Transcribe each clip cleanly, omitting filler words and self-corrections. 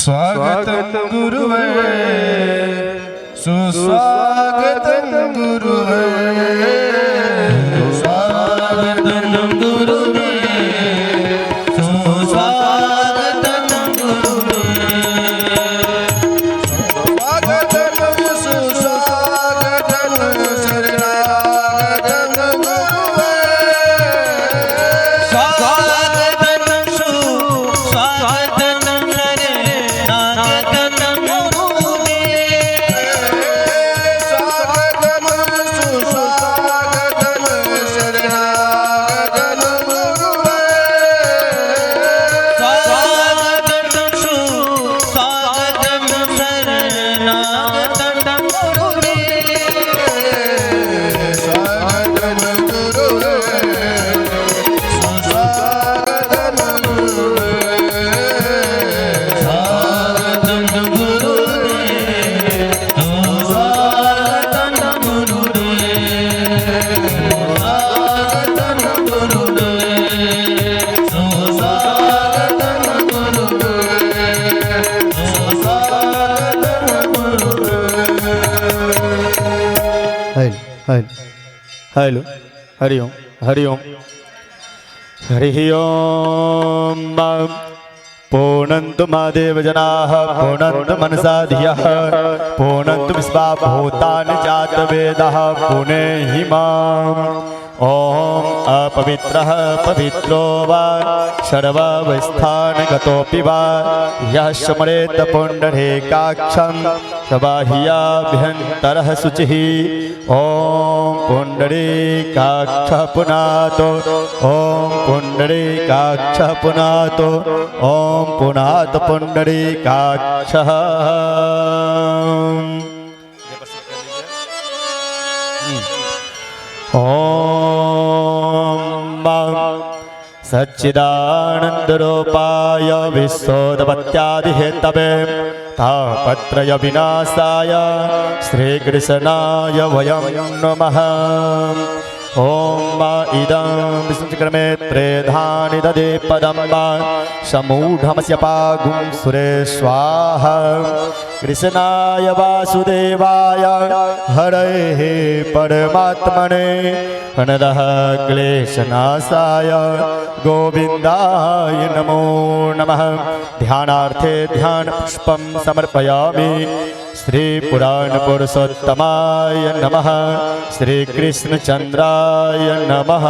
स्वागतं गुरुवे सुस्वागतं गुरुवे स्वागतं गुरुवे सुस्वागतं गुरुवे स्वागतं सुस्वागतं शरणागतं गुरुवे हेलो हरि ओम हरि ओम हरि ओम पूर्णन्तु मादेव जनाः पूर्णन्तु मनसा धियः पूर्णन्तु विश्वा भूतानि जातवेदः पुनेहि माम् ओम अपवित्रः पवित्रो वा सर्वावस्थानगतोऽपि वा यः स्मरेत् पुण्डरीकाक्षं सबाह्याभ्यन्तरः शुचिः ओम पुण्डरीकाक्षः पुनातो ओम पुण्डरीकाक्षः पुनातो ओम पुनात पुण्डरीकाक्षः ओम सच्चिदानन्दरूपाय विश्वोत्पत्त्यादिहेतवे तापत्रय विनाशाय श्रीकृष्णाय वयं नमः। ओम इदं विष्णुक्रमे त्रेधानि ददे पदं समूढमस्य पागुं सुरे स्वाहा कृष्णाय वासुदेवाय हरये परमात्मने प्रणतः क्लेशनाशाय गोविन्दाय नमो नमः। ध्यानार्थे ध्यानपुष्पं समर्पयामि। श्री पुराण पुरुषोत्तमाय नमः। श्री कृष्णचंद्राय नमः।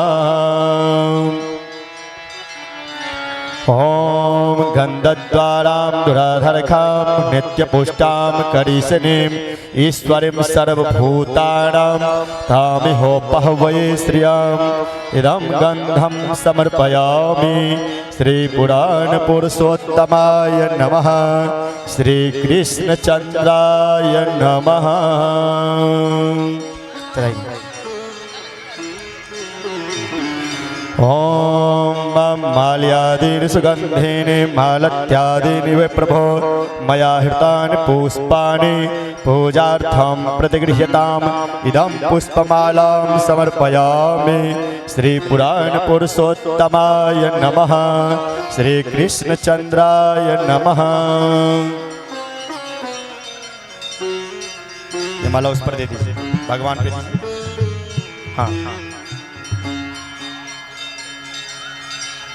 ओम गंधद्वारां दुराधरखां नित्यपुष्टां करीशनीं ईश्वरीं सर्वभूतानां तामिहोपहवये श्रियाम् इदं गंधं समर्पयामि। श्री पुराण पुरुषोत्तमाय नमः। श्री कृष्णचंद्राय नमः। ओम माल्यादीनि सुगंधीनि मालत्यादीनि वे प्रभो मया हृतानि पुष्पाणि पूजार्थं प्रतिगृह्यताम् इदं पुष्पमालां समर्पयामि। श्री पुराण पुरुषोत्तमाय नमः। श्री कृष्णचंद्राय नमः। ये माला उस पर दे दीजिए, भगवान पे दीजिए। हाँ हाँ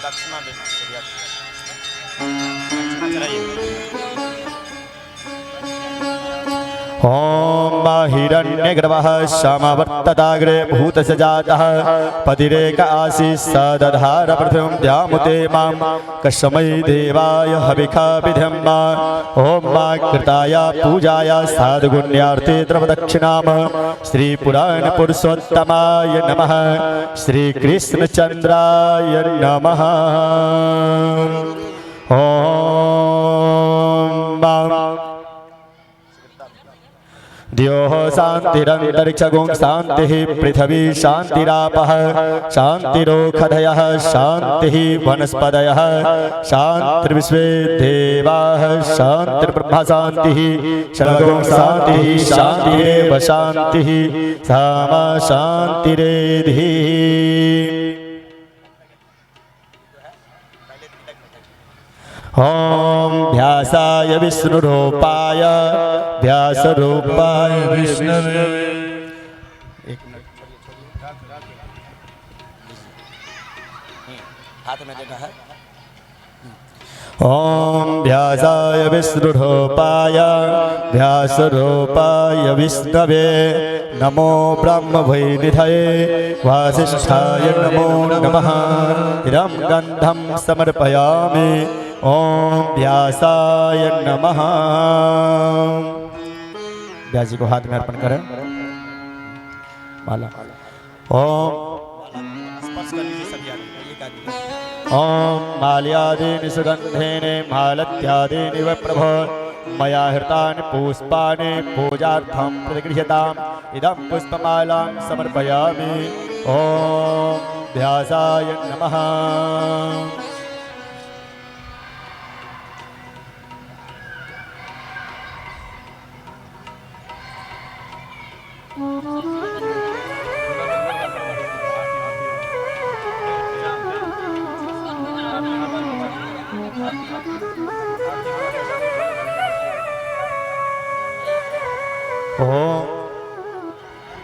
दक्षिणा ओम हिरण्यगर्भः समावर्तताग्रे भूतस्य जातः पतिरेक आसीत् सदधार पृथिवीं द्यामुते मां कस्मै देवाय हविखा विधिं ओम कृताय पूजाय साधुगुण्यार्थे द्रवदक्षिणाम श्री पुराण पुरुषोत्तमाय नमः श्री कृष्णचंद्राय नमः। ओम द्योः शान्तिरन्तरिक्षगुं शान्तिः पृथिवी शान्तिरापः शान्तिरोषधयः शान्तिः वनस्पतयः शान्तिर्विश्वे देवाः शान्तिर्ब्रह्म शान्तिः सर्वगुं शान्तिः शान्तिरेव शान्तिः सामा शान्तिरेधिः। ओम व्यासाय विष्णुरूपाय व्यासरूपाय विष्णवे हाथ में देना है। ओम व्यासाय विष्णुरूपाय व्यासरूपाय विष्णवे नमो ब्रह्म वैनिधये वासिष्ठाय नमो नमः। इदं गन्धं समर्पयामि ओम व्यासाय नमः। व्यास जी को हाथ में अर्पण करें माला। ओम स्पर्श कर लीजिए सभी आदमी। ओम माल्यादीनि सुगंधेने मालत्यादीनि व प्रभो मया हृतानि पुष्पाणि पूजार्थं प्रतिगृह्यताम् इदं पुष्पमालां समर्पयामि ओम व्यासाय नमः।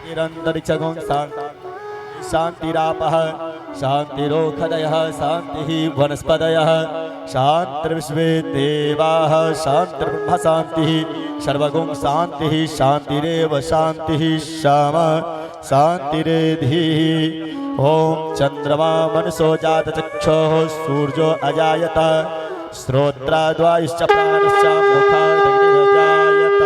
निरन्तरिक्षगुं शान्तिरापः शान्तिरोषधयः शान्तिः वनस्पतयः शान्तिर्विश्वे देवाः शान्तिर्ब्रह्म शान्तिः सर्वगुं शान्तिः शान्तिरेव शान्तिः सामा शान्तिरेधिः। ओम चंद्रमा मनसो जातचक्षुः सूर्यो अजायत श्रोत्राद्वायुश्च प्राणश्च मुखादग्निरजायत।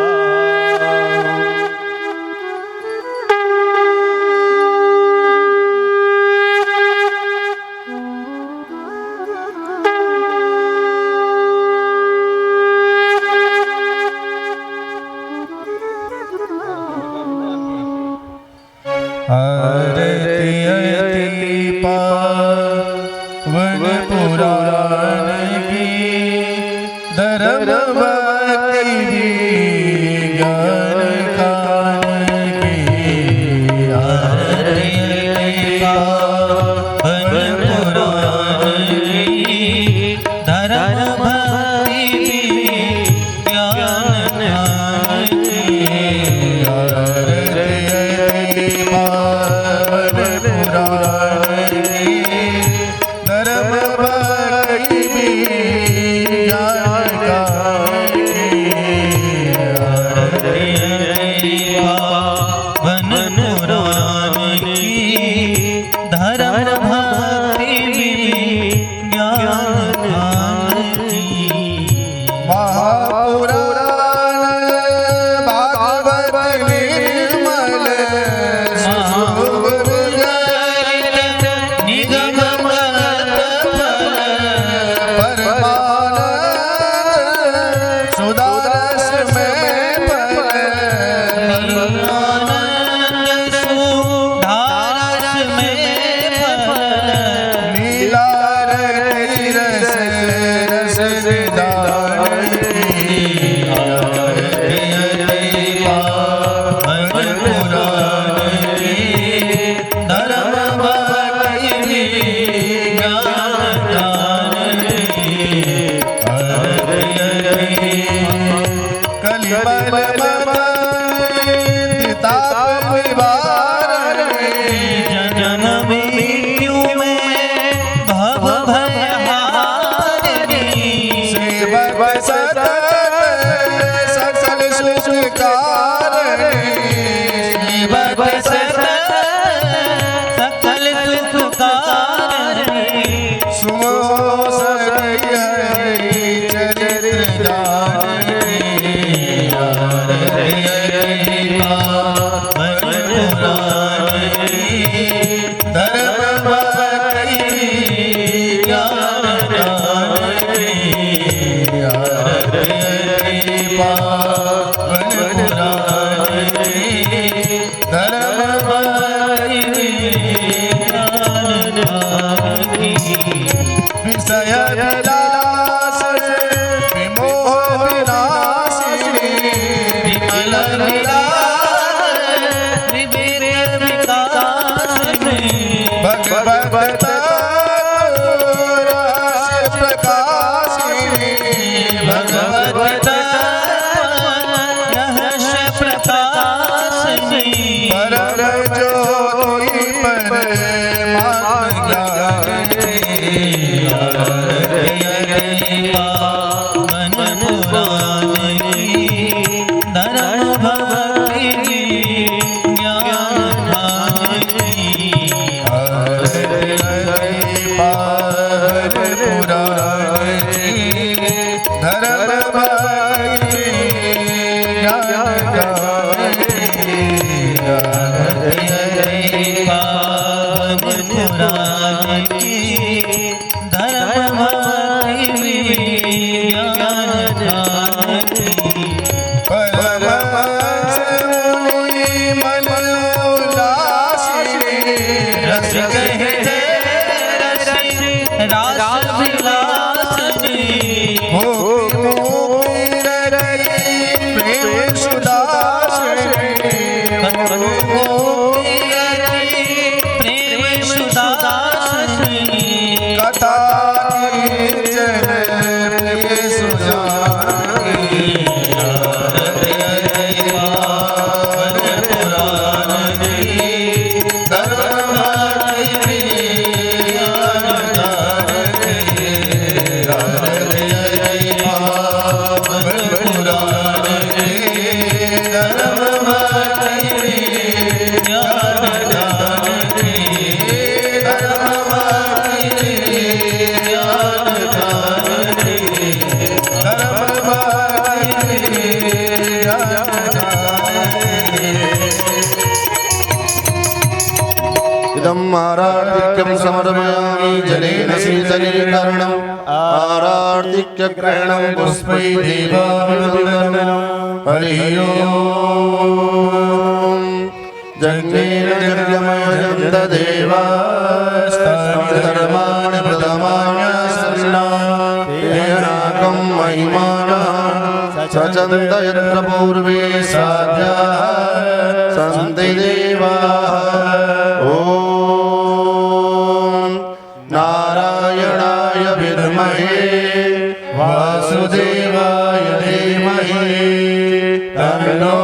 धर्म भक्ति ज्ञान दायिनी आरती पावन पुरानी धर्म भक्ति ज्ञान दायिनी विषय विलास विमोह विनाशिनी विमल भगवत प्रकाशिनी भगवत रहस्य प्रकाशिनी परम ज्योति परमात्मा ज्ञानी पावन पुरानी धर्म भक्ति आरार्तिक्यं समर्पयामि जलेन शीतलीकरणम् आरार्तिक्यग्रहणं पुष्पै देवाभिवन्दनं हरिः ओम् जज्ञेन यज्ञमयं तदेवास्तानि धर्माणि प्रथमान्यसन्नाकं महिमानः सचन्द यत्र पूर्वे साध्याः सन्ति देवाः नारायणाय विद्महे वासुदेवाय धीमहि तन्नो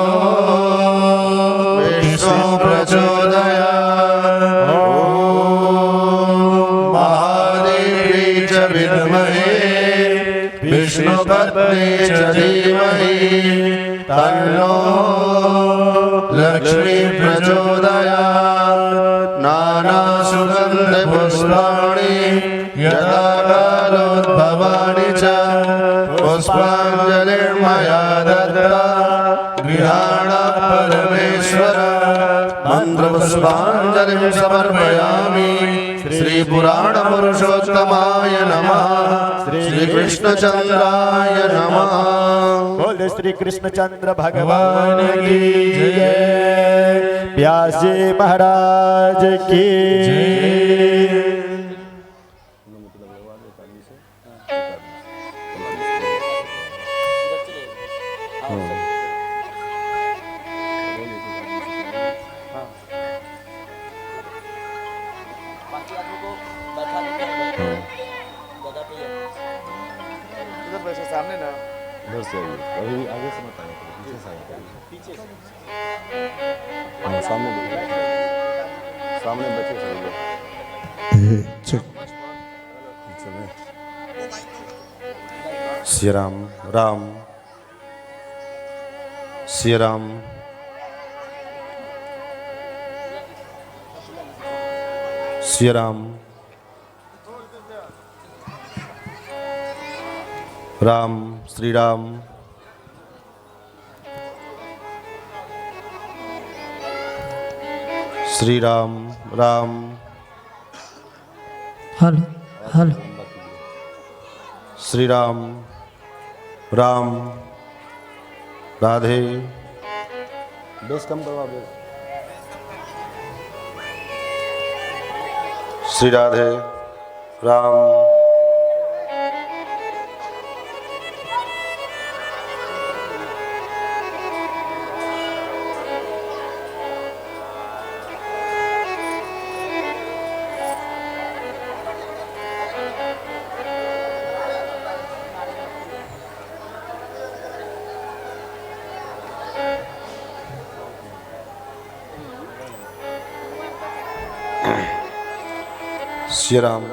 विष्णु प्रचोदयात् ॐ महादेवी च विद्महे विष्णुपत्नी च धीमहि तन्नो लक्ष्मी प्रचोदयात् नाना सुगन्ध पुष्पाणि यदा कालोद्भवानि च पुष्पाञ्जलिर्मया दत्ता गृहाण परमेश्वर मन्त्रपुष्पाञ्जलिं समर्पयामि श्रीपुराणपुरुषोत्तमाय नमः श्रीकृष्णचन्द्राय नमः। बोल श्री कृष्णचंद्र भगवान की जय, व्यास जी महाराज की जय। सामने ना इधर से आइए, अभी आगे से मत आइए, पीछे से आइए, पीछे से हाँ सामने देखिए, सामने बच्चे चलिए Shri Ram Ram Shri Ram Shri Ram Ram Shri Ram Shri Ram Ram hello hello Shri Ram Ram Radhe bass कम करवा बेस श्री राधे राम श्री राम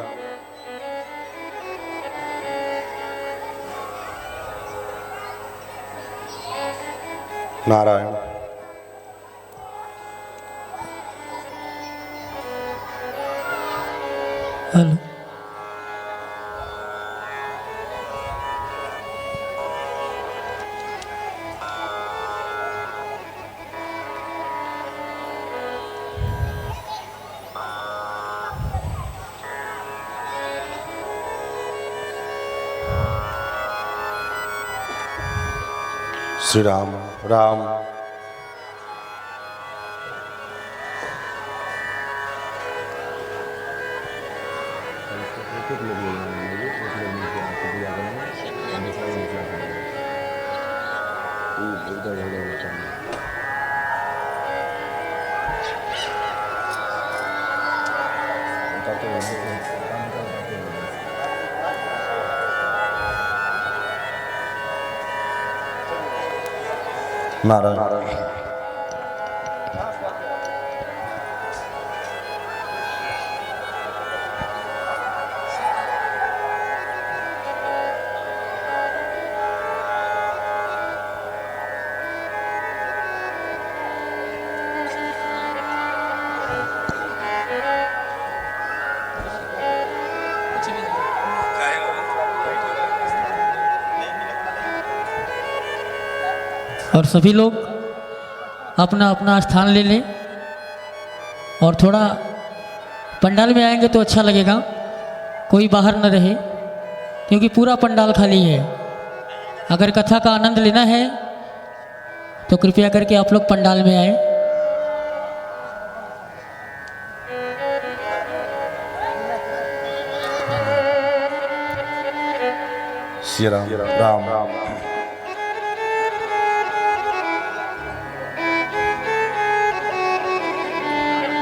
नारायण हेलो श्री राम राम एक लोग नीचे आके दिया करेंगे दूसरा नीचे आके उधर नारायण और सभी लोग अपना अपना स्थान ले लें और थोड़ा पंडाल में आएंगे तो अच्छा लगेगा, कोई बाहर न रहे क्योंकि पूरा पंडाल खाली है। अगर कथा का आनंद लेना है तो कृपया करके आप लोग पंडाल में आए। श्री राम राम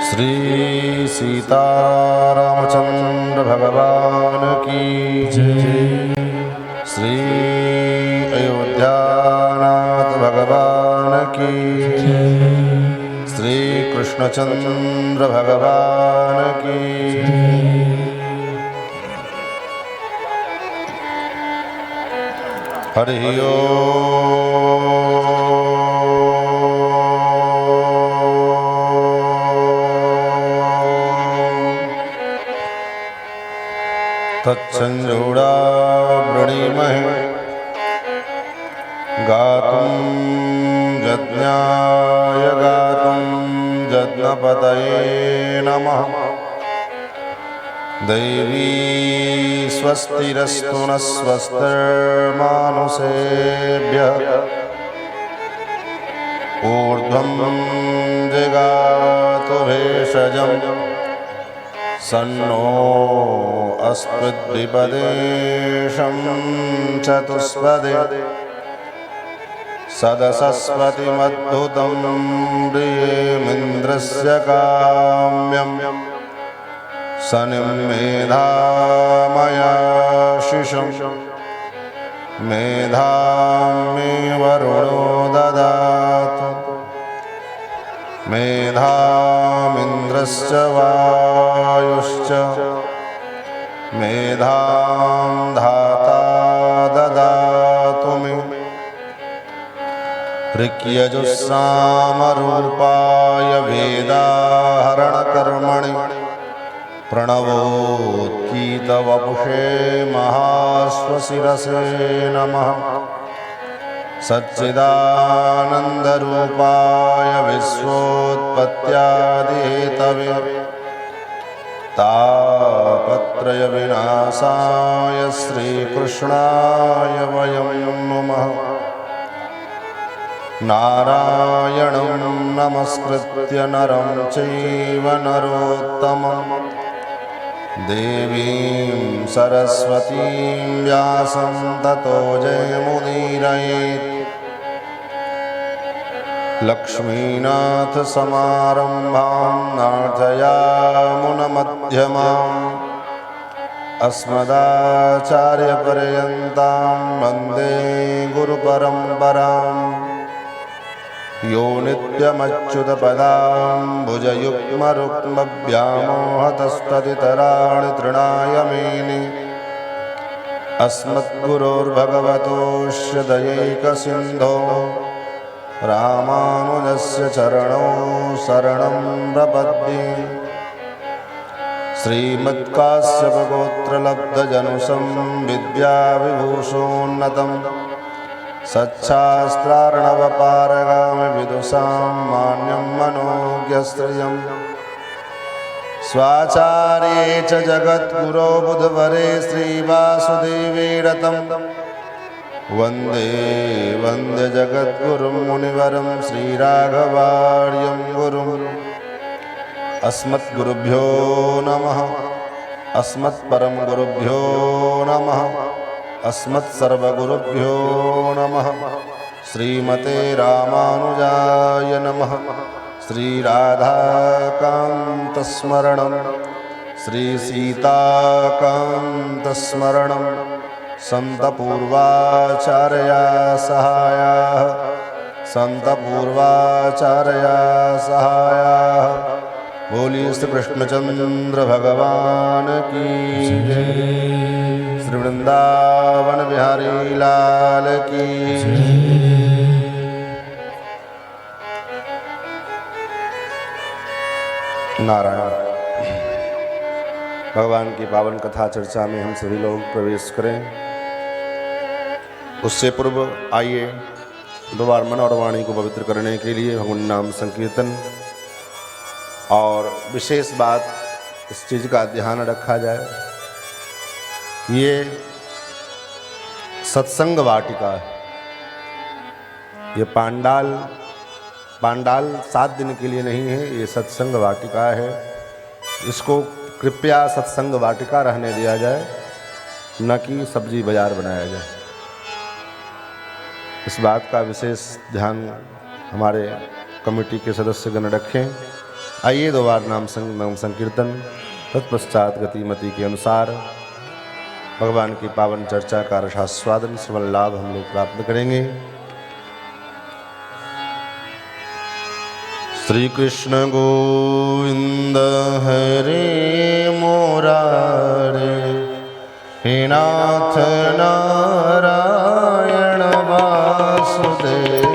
श्री सीतारामचंद्र भगवान की जय। श्री अयोध्यानाथ भगवान की जय। श्री कृष्णचंद्र भगवान की जय। हरि ओम। तत्संजोड़ा वृणीमहे गातुं यज्ञाय गातुं यज्ञपतये नमः। दैवी स्वस्तिरस्तु नः स्वस्तिर्मानुषेभ्यः। ऊर्ध्वं जगातु भेषजम् सन्नो अस्मद्विपदेशं चतुष्पदे। सदसस्वतिमद्भुतं प्रियेमिन्द्रस्य काम्यम्। शनिं मेधामयाशिषं मेधां मे वरुणो ददातु। मेधामिन्द्रश्च वायुश्च मेधां धाता ददातु मे। ऋक्यजुस्सामरूपाय वेदाहरणकर्मणि प्रणवोत्कीतवपुषे महाश्वशिरसे नमः। सच्चिदानन्दरूपाय विश्वोत्पत्त्यादिहेतवे तापत्रयविनाशाय श्रीकृष्णाय वयं नुमः। नारायणं नमस्कृत्य नरं चैव नरोत्तमं देवीं सरस्वतीं व्यासं ततो जयमुदीरयेत्। लक्ष्मीनाथसमारम्भां नाथयामुनमध्यमाम् अस्मदाचार्यपर्यन्तां वन्दे गुरुपरम्पराम्। यो नित्यमच्युतपदाम्बुजयुग्मरुक्मव्यामोहतस्तदितराणि तृणाय मेने अस्मद्गुरोर्भगवतोऽस्य दयैकसिन्धो रामानुजस्य चरणौ शरणं प्रपद्ये। श्रीमत्काश्यपगोत्रलब्धजनुषं विद्याविभूषोन्नतं सच्छास्त्रार्णवपारगामि विदुषां मान्यं मनोज्ञश्रियं। स्वाचार्ये च जगद्गुरो बुधवरे श्रीवासुदेवे रतं वन्दे वन्दे जगद्गुरुं मुनिवरं श्रीराघवार्यं गुरुम्। अस्मद्गुरुभ्यो नमः। अस्मत्परम गुरुभ्यो नमः। अस्मत्सर्वगुरुभ्यो नमः। श्रीमते रामानुजाय नमः। श्रीराधाकान्तस्मरणं श्रीसीताकान्तस्मरणं सन्तपूर्वाचार्या सहायाः सन्तपूर्वाचार्या सहायाः। बोलिए श्री कृष्णचंद्र भगवान की जय। श्री वृंदावन बिहारी लाल की नारायण। भगवान की पावन कथा चर्चा में हम सभी लोग प्रवेश करें। उससे पूर्व आइए दो बार मन और वाणी को पवित्र करने के लिए भगवान नाम संकीर्तन और विशेष बात इस चीज़ का ध्यान रखा जाए। ये सत्संग वाटिका है। ये पांडाल 7 दिन के लिए नहीं है, ये सत्संग वाटिका है। इसको कृपया सत्संग वाटिका रहने दिया जाए, न कि सब्जी बाजार बनाया जाए। इस बात का विशेष ध्यान हमारे कमेटी के सदस्यगण रखें। आइए दो बार नाम संकीर्तन, तत्पश्चात गतिमति के अनुसार भगवान की पावन चर्चा का रसास्वादन श्रवण लाभ हम लोग प्राप्त करेंगे। श्री कृष्ण गोविंद हरे मुरारे, हे नाथ नारायण वासुदेव।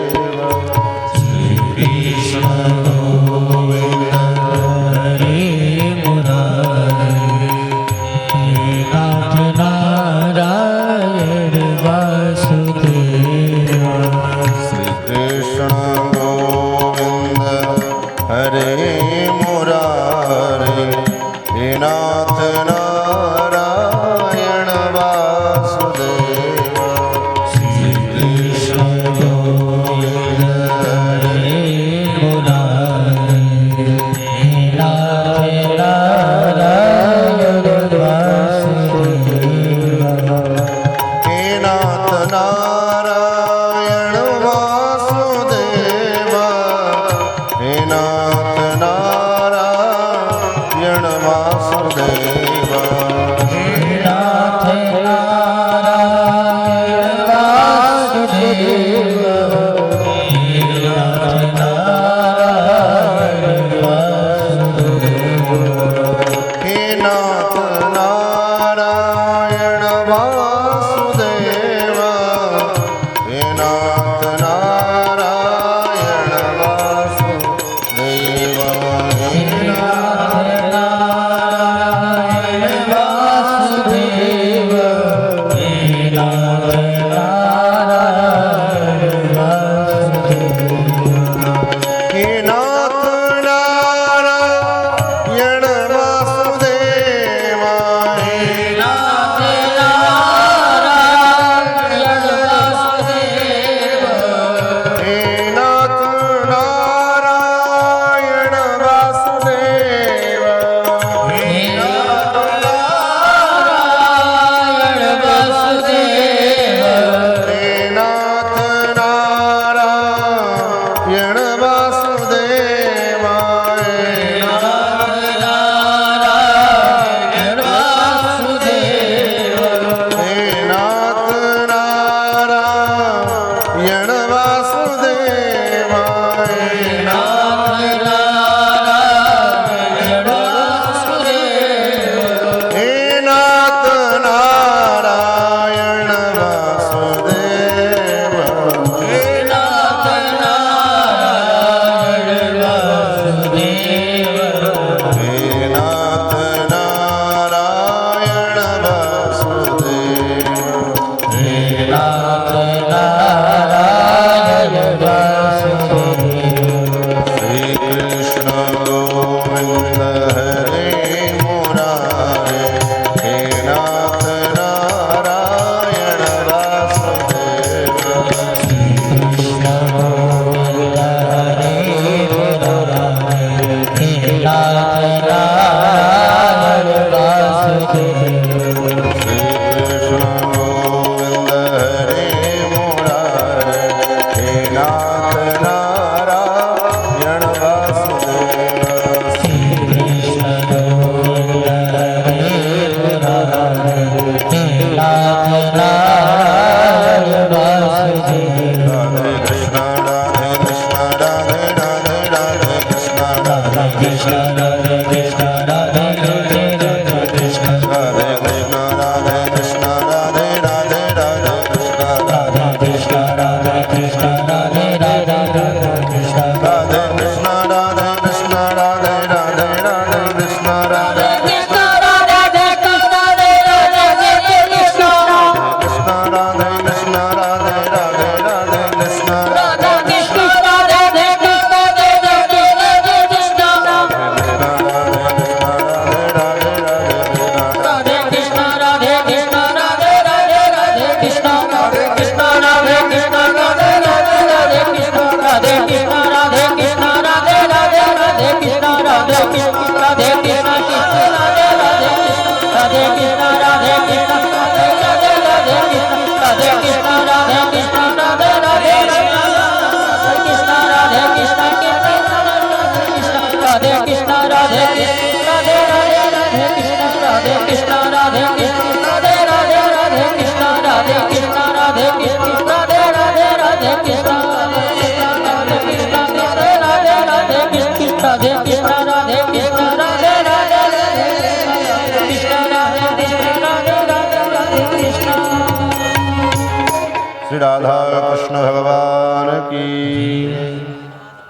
श्री राधा कृष्ण भगवान की,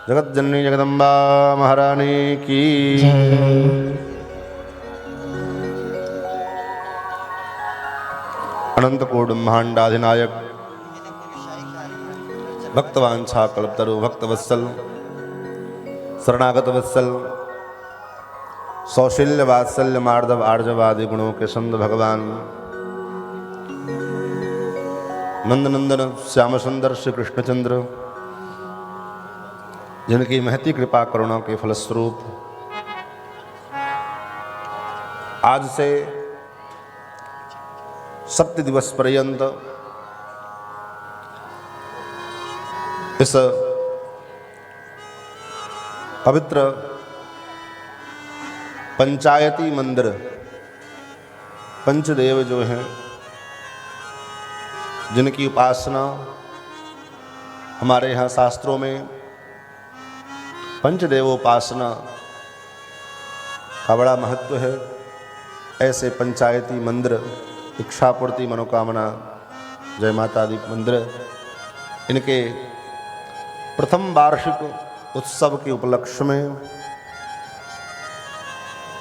जगत जननी जगदम्बा महारानी की। अनंत कोट ब्रह्मांडाधिनायक भक्तवांछा कल्पतरु भक्तवत्सल शरणागत वत्सल सौशील्य वात्सल्य मार्दव आर्जवादि गुणों के संत भगवान नंदनंदन श्याम सुंदर श्री कृष्णचंद्र, जिनकी महती कृपा करुणा के फलस्वरूप आज से 7 दिवस पर्यंत इस पवित्र पंचायती मंदिर पंचदेव जो हैं, जिनकी उपासना हमारे यहाँ शास्त्रों में पंचदेवोपासना का बड़ा महत्व है। ऐसे पंचायती मंदिर, इच्छापूर्ति मनोकामना जय माता दी मंदिर, इनके प्रथम वार्षिक उत्सव के उपलक्ष्य में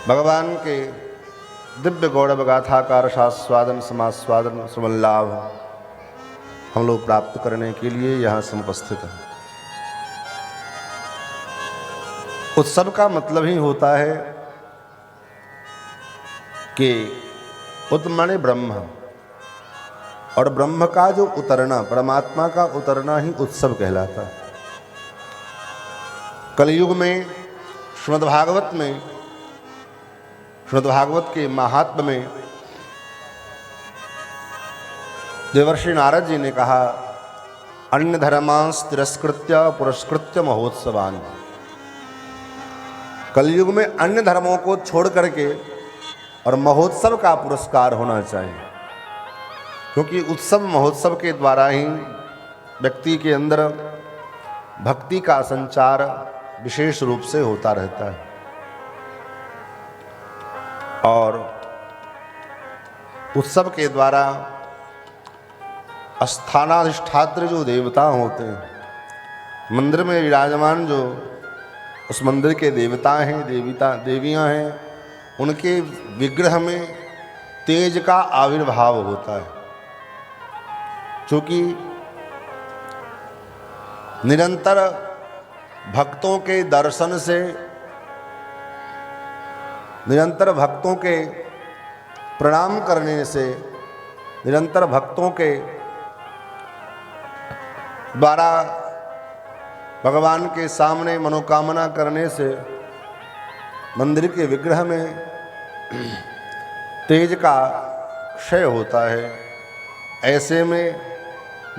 भगवान के दिव्य गौरव गाथा का रसास्वादन समास्वादन श्रवण लाभ हम लोग प्राप्त करने के लिए यहाँ से उपस्थित हैं। उत्सव का मतलब ही होता है कि उत माने ब्रह्म, और ब्रह्म का जो उतरना, परमात्मा का उतरना ही उत्सव कहलाता है। कलयुग में श्रीमद्भागवत में, श्रीमद्भागवत के महात्म्य में देवर्षि नारद जी ने कहा, अन्य धर्मांस तिरस्कृत्य पुरस्कृत्य महोत्सवान। कलयुग में अन्य धर्मों को छोड़ करके और महोत्सव का पुरस्कार होना चाहिए, क्योंकि उत्सव महोत्सव के द्वारा ही व्यक्ति के अंदर भक्ति का संचार विशेष रूप से होता रहता है। और उत्सव के द्वारा स्थानाधिष्ठात्र जो देवता होते हैं, मंदिर में विराजमान जो उस मंदिर के देवता हैं, देवियां हैं, उनके विग्रह में तेज का आविर्भाव होता है। क्योंकि निरंतर भक्तों के दर्शन से, निरंतर भक्तों के प्रणाम करने से, निरंतर भक्तों के द्वारा भगवान के सामने मनोकामना करने से मंदिर के विग्रह में तेज का क्षय होता है। ऐसे में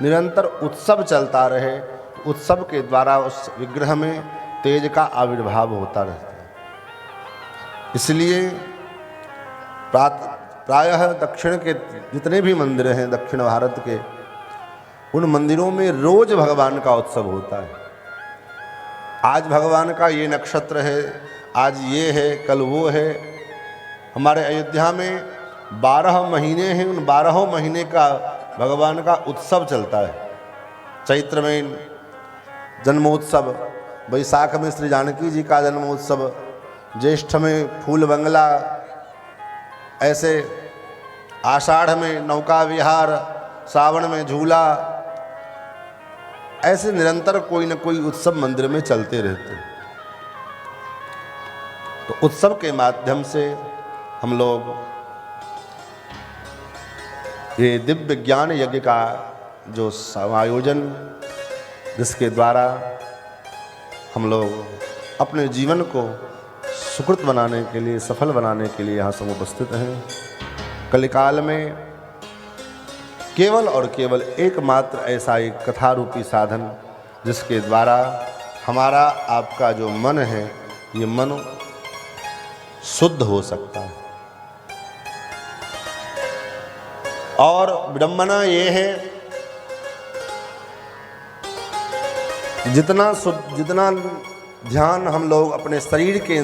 निरंतर उत्सव चलता रहे, उत्सव के द्वारा उस विग्रह में तेज का आविर्भाव होता रहता है। इसलिए प्रायः दक्षिण के जितने भी मंदिर हैं दक्षिण भारत के, उन मंदिरों में रोज भगवान का उत्सव होता है। आज भगवान का ये नक्षत्र है, आज ये है, कल वो है। हमारे अयोध्या में 12 महीने हैं, उन 12 महीने का भगवान का उत्सव चलता है। चैत्र में जन्मोत्सव, वैशाख में श्री जानकी जी का जन्मोत्सव, ज्येष्ठ में फूल बंगला, ऐसे आषाढ़ में नौका विहार, सावन में झूला, ऐसे निरंतर कोई न कोई उत्सव मंदिर में चलते रहते हैं। तो उत्सव के माध्यम से हम लोग ये दिव्य ज्ञान यज्ञ का जो समायोजन, जिसके द्वारा हम लोग अपने जीवन को सुकृत बनाने के लिए, सफल बनाने के लिए यहाँ सब उपस्थित हैं। कलिकाल में केवल और केवल एकमात्र ऐसा एक कथा रूपी साधन, जिसके द्वारा हमारा आपका जो मन है, ये मन शुद्ध हो सकता है। और विडंबना ये है, जितना ध्यान हम लोग अपने शरीर के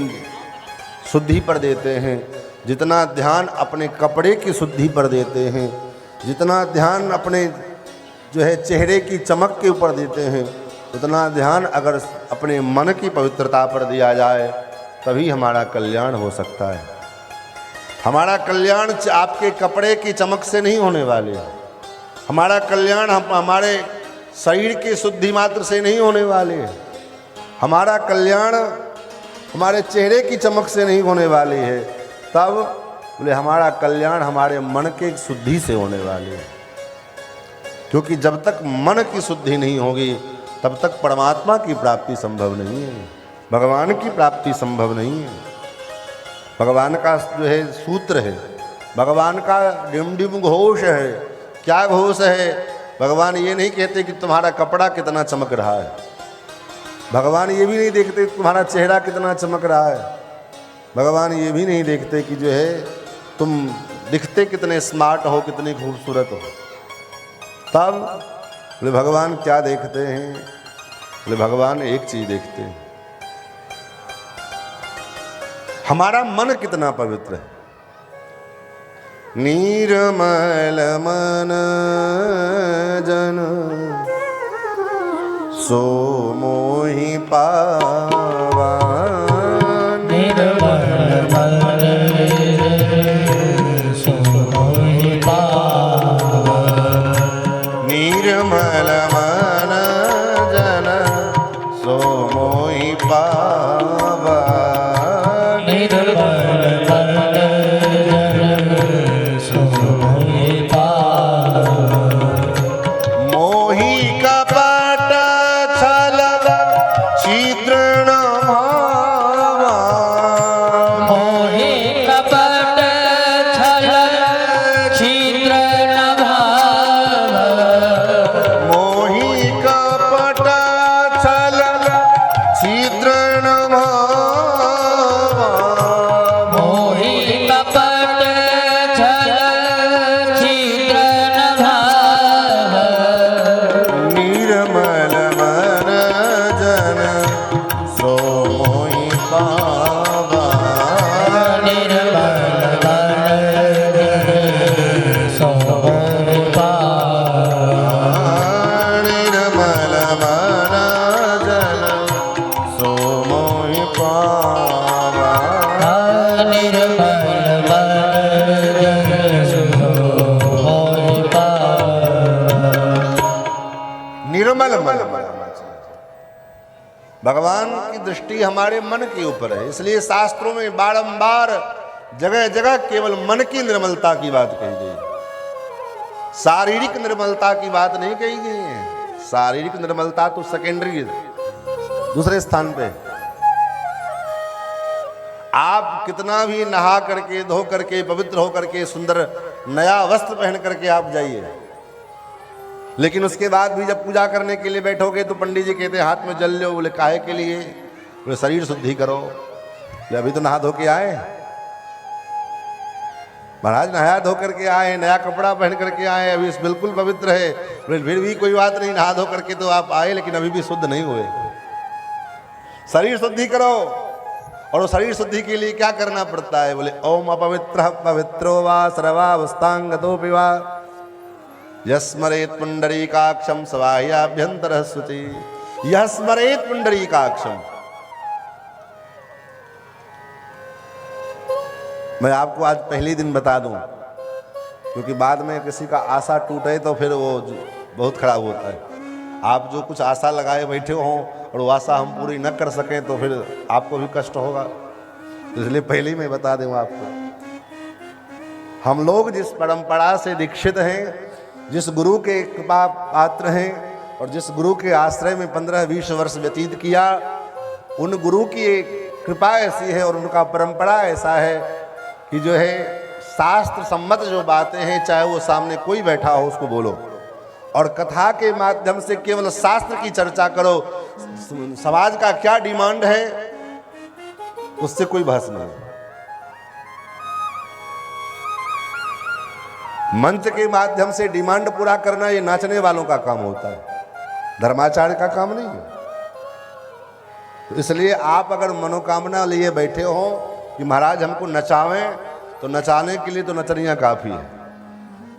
शुद्धि पर देते हैं, जितना ध्यान अपने कपड़े की शुद्धि पर देते हैं, जितना ध्यान अपने जो है चेहरे की चमक के ऊपर देते हैं, उतना ध्यान अगर अपने मन की पवित्रता पर दिया जाए तभी हमारा कल्याण हो सकता है। हमारा कल्याण आपके कपड़े की चमक से नहीं होने वाले, हमारा कल्याण हमारे शरीर की शुद्धि मात्र से नहीं होने वाले, हमारा कल्याण हमारे चेहरे की चमक से नहीं होने वाली है। तब बोले हमारा कल्याण हमारे मन के शुद्धि से होने वाले है, क्योंकि जब तक मन की शुद्धि नहीं होगी तब तक परमात्मा की प्राप्ति संभव नहीं है, भगवान की प्राप्ति संभव नहीं है। भगवान का जो है सूत्र है, भगवान का डिम डिम घोष है। क्या घोष है? भगवान ये नहीं कहते कि तुम्हारा कपड़ा कितना चमक रहा है, भगवान ये भी नहीं देखते तुम्हारा चेहरा कितना चमक रहा है, भगवान ये भी नहीं देखते कि जो है तुम दिखते कितने स्मार्ट हो, कितने खूबसूरत हो। तब बोले भगवान क्या देखते हैं? बोले भगवान एक चीज देखते हैं, हमारा मन कितना पवित्र है। निर्मल मन जन सो मोहि पावा, निर्मल मन सो मोहि पावा, निर्मल मन जन सो मोहि पावा, निर्मल मन जन सो मोहि पावा, मोहि कपट छल छिद्र न भावा, मोहि कपट छल छिद्र न भावा, मोहि कपट छल छिद्र न भावा, मोहि कपट छल छिद्र न भावा, निर्मल मन जन सो मोहि पावा, निर्मल मन सो मोहि पावा, निर्मल मन जन सो मोहि पावा, निर्मल मन सो मोहि पावा। निर्मल मन। भगवान की दृष्टि हमारे मन के ऊपर है, इसलिए शास्त्रों में बारंबार जगह जगह केवल मन की निर्मलता की बात कही गई, शारीरिक निर्मलता की बात नहीं कही गई है। शारीरिक निर्मलता तो सेकेंडरी है, दूसरे स्थान पे। आप कितना भी नहा करके धो करके पवित्र होकर के सुंदर नया वस्त्र पहन करके आप जाइए, लेकिन उसके बाद भी जब पूजा करने के लिए बैठोगे तो पंडित जी कहते हैं हाथ में जल लो। बोले काहे के लिए? बोले शरीर शुद्धि करो। बोले अभी तो नहा धो के आए महाराज, नहाया धो करके आए, नया कपड़ा पहन करके आए, अभी बिल्कुल पवित्र है। बोले फिर भी कोई बात नहीं, नहा धो करके तो आप आए लेकिन अभी भी शुद्ध नहीं हुए। शरीर शुद्धि करो। और वो शरीर शुद्धि के लिए क्या करना पड़ता है? बोले ओम अपवित्र पवित्रो वा सर्वावस्थांगतोऽपि वा यस्मरेत पुंडरीकाक्षम स्वाह्याभ्यंतरः शुचि, यह स्मरेत पुंडरीकाक्षम। मैं आपको आज पहले दिन बता दूं, क्योंकि बाद में किसी का आशा टूटे तो फिर वो बहुत खराब होता है। आप जो कुछ आशा लगाए बैठे हों और वो आशा हम पूरी न कर सकें तो फिर आपको भी कष्ट होगा, इसलिए पहले ही मैं बता दूं आपको। हम लोग जिस परंपरा से दीक्षित हैं, जिस गुरु के कृपा पात्र हैं और जिस गुरु के आश्रय में 15-20 वर्ष व्यतीत किया, उन गुरु की कृपा ऐसी है और उनका परंपरा ऐसा है कि जो है शास्त्र सम्मत जो बातें हैं, चाहे वो सामने कोई बैठा हो उसको बोलो, और कथा के माध्यम से केवल शास्त्र की चर्चा करो। समाज का क्या डिमांड है उससे कोई बहस नहीं। मंच के माध्यम से डिमांड पूरा करना ये नाचने वालों का काम होता है, धर्माचार्य का काम नहीं है। तो इसलिए आप अगर मनोकामना लिए बैठे हो कि महाराज हमको नचावें, तो नचाने के लिए तो नचनियाँ काफ़ी है।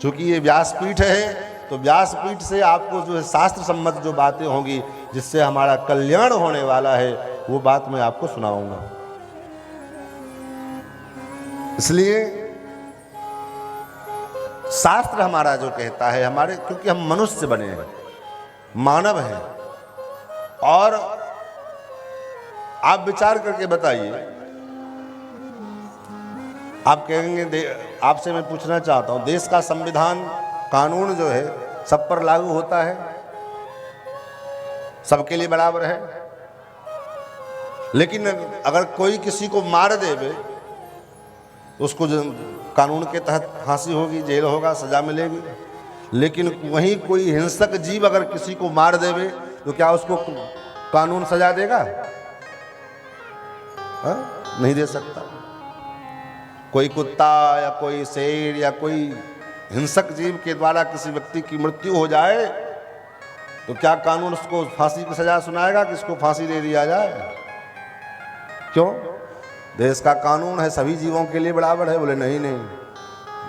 चूँकि ये व्यासपीठ है तो व्यासपीठ से आपको जो है शास्त्र सम्मत जो बातें होंगी जिससे हमारा कल्याण होने वाला है वो बात मैं आपको सुनाऊंगा। इसलिए शास्त्र हमारा जो कहता है, हमारे क्योंकि हम मनुष्य बने हैं, मानव हैं, और आप विचार करके बताइए, आप कहेंगे, आपसे मैं पूछना चाहता हूं, देश का संविधान कानून जो है सब पर लागू होता है, सबके लिए बराबर है, लेकिन अगर कोई किसी को मार देवे उसको कानून के तहत फांसी होगी, जेल होगा, सजा मिलेगी। लेकिन वहीं कोई हिंसक जीव अगर किसी को मार देवे तो क्या उसको कानून सजा देगा? नहीं दे सकता। कोई कुत्ता या कोई शेर या कोई हिंसक जीव के द्वारा किसी व्यक्ति की मृत्यु हो जाए तो क्या कानून उसको फांसी की सजा सुनाएगा कि इसको फांसी दे दिया जाए? क्यों? देश का कानून है सभी जीवों के लिए बराबर है। बोले नहीं नहीं,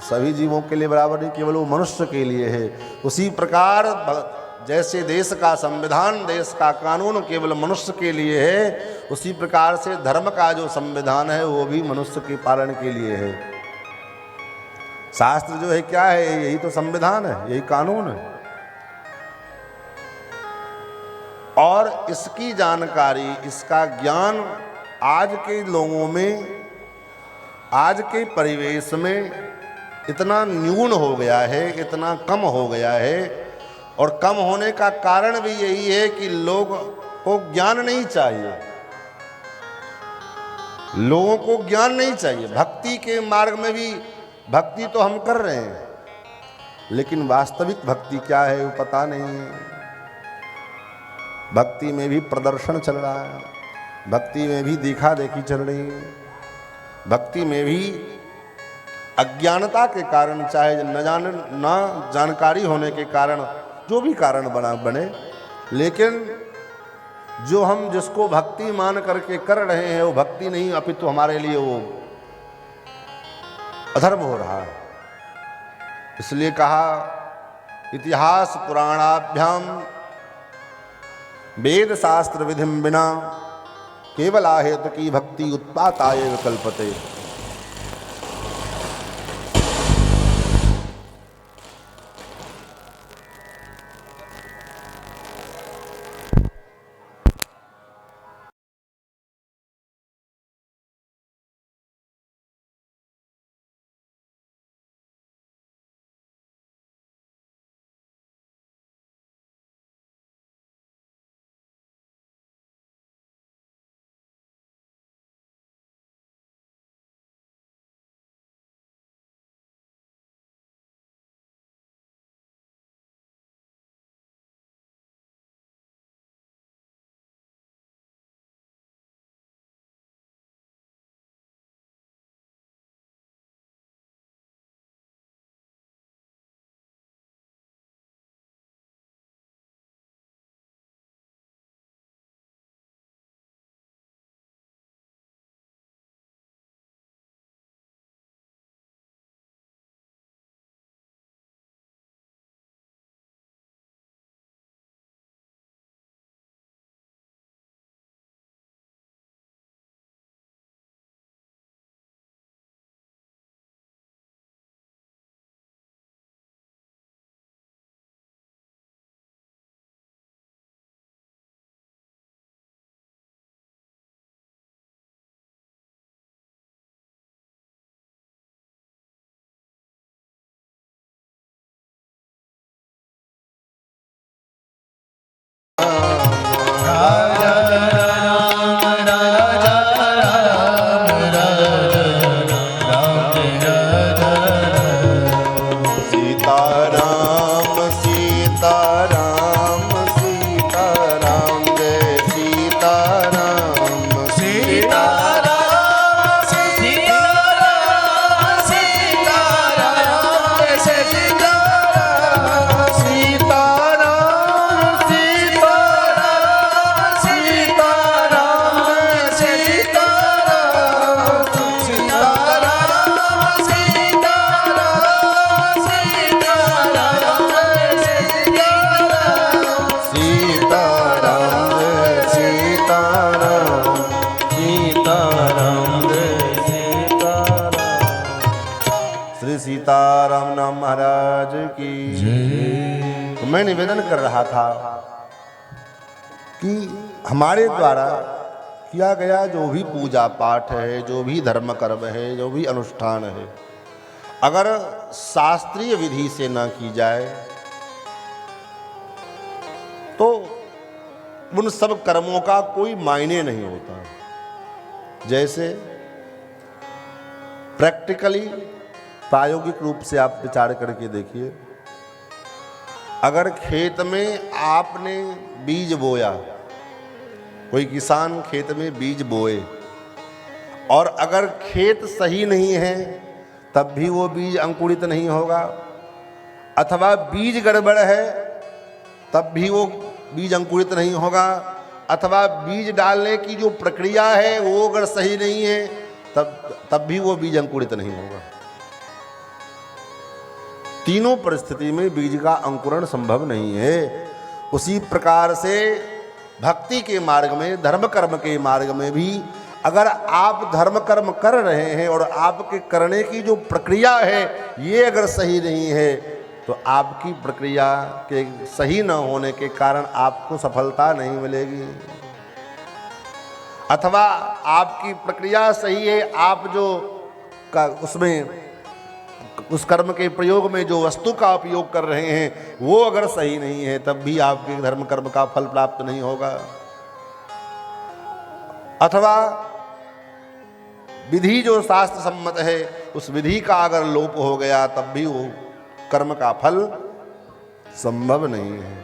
सभी जीवों के लिए बराबर नहीं, केवल वो मनुष्य के लिए है। उसी प्रकार जैसे देश का संविधान, देश का कानून केवल मनुष्य के लिए है, उसी प्रकार से धर्म का जो संविधान है वो भी मनुष्य के पालन के लिए है। शास्त्र जो है क्या है? यही तो संविधान है, यही कानून है। और इसकी जानकारी, इसका ज्ञान आज के लोगों में, आज के परिवेश में इतना न्यून हो गया है, इतना कम हो गया है। और कम होने का कारण भी यही है कि लोग को ज्ञान नहीं चाहिए, लोगों को ज्ञान नहीं चाहिए। भक्ति के मार्ग में भी भक्ति तो हम कर रहे हैं, लेकिन वास्तविक भक्ति क्या है वो पता नहीं है। भक्ति में भी प्रदर्शन चल रहा है, भक्ति में भी देखा देखी चल रही है, भक्ति में भी अज्ञानता के कारण, चाहे न जानकारी होने के कारण, जो भी कारण बने, लेकिन जो हम जिसको भक्ति मान करके कर रहे हैं वो भक्ति नहीं, अपितु हमारे लिए वो अधर्म हो रहा है। इसलिए कहा इतिहास पुराणाभ्याम वेद शास्त्र विधिम बिना केवल आहेत की भक्ति उत्पाताय विकल्पते। श्री सीताराम नाम महाराज की। तो मैं निवेदन कर रहा था कि हमारे द्वारा किया गया जो भी पूजा पाठ है, जो भी धर्म कर्म है, जो भी अनुष्ठान है, अगर शास्त्रीय विधि से ना की जाए तो उन सब कर्मों का कोई मायने नहीं होता। जैसे प्रैक्टिकली प्रायोगिक रूप से आप विचार करके देखिए, अगर खेत में आपने बीज बोया, कोई किसान खेत में बीज बोए और अगर खेत सही नहीं है तब भी वो बीज अंकुरित नहीं होगा, अथवा बीज गड़बड़ है तब भी वो बीज अंकुरित नहीं होगा, अथवा बीज डालने की जो प्रक्रिया है वो अगर सही नहीं है तब भी वो बीज अंकुरित नहीं होगा। तीनों परिस्थिति में बीज का अंकुरण संभव नहीं है। उसी प्रकार से भक्ति के मार्ग में, धर्म कर्म के मार्ग में भी अगर आप धर्म कर्म कर रहे हैं और आपके करने की जो प्रक्रिया है ये अगर सही नहीं है तो आपकी प्रक्रिया के सही न होने के कारण आपको सफलता नहीं मिलेगी, अथवा आपकी प्रक्रिया सही है, आप जो उसमें उस कर्म के प्रयोग में जो वस्तु का उपयोग कर रहे हैं वो अगर सही नहीं है तब भी आपके धर्म कर्म का फल प्राप्त नहीं होगा, अथवा विधि जो शास्त्र सम्मत है उस विधि का अगर लोप हो गया तब भी वो कर्म का फल संभव नहीं है।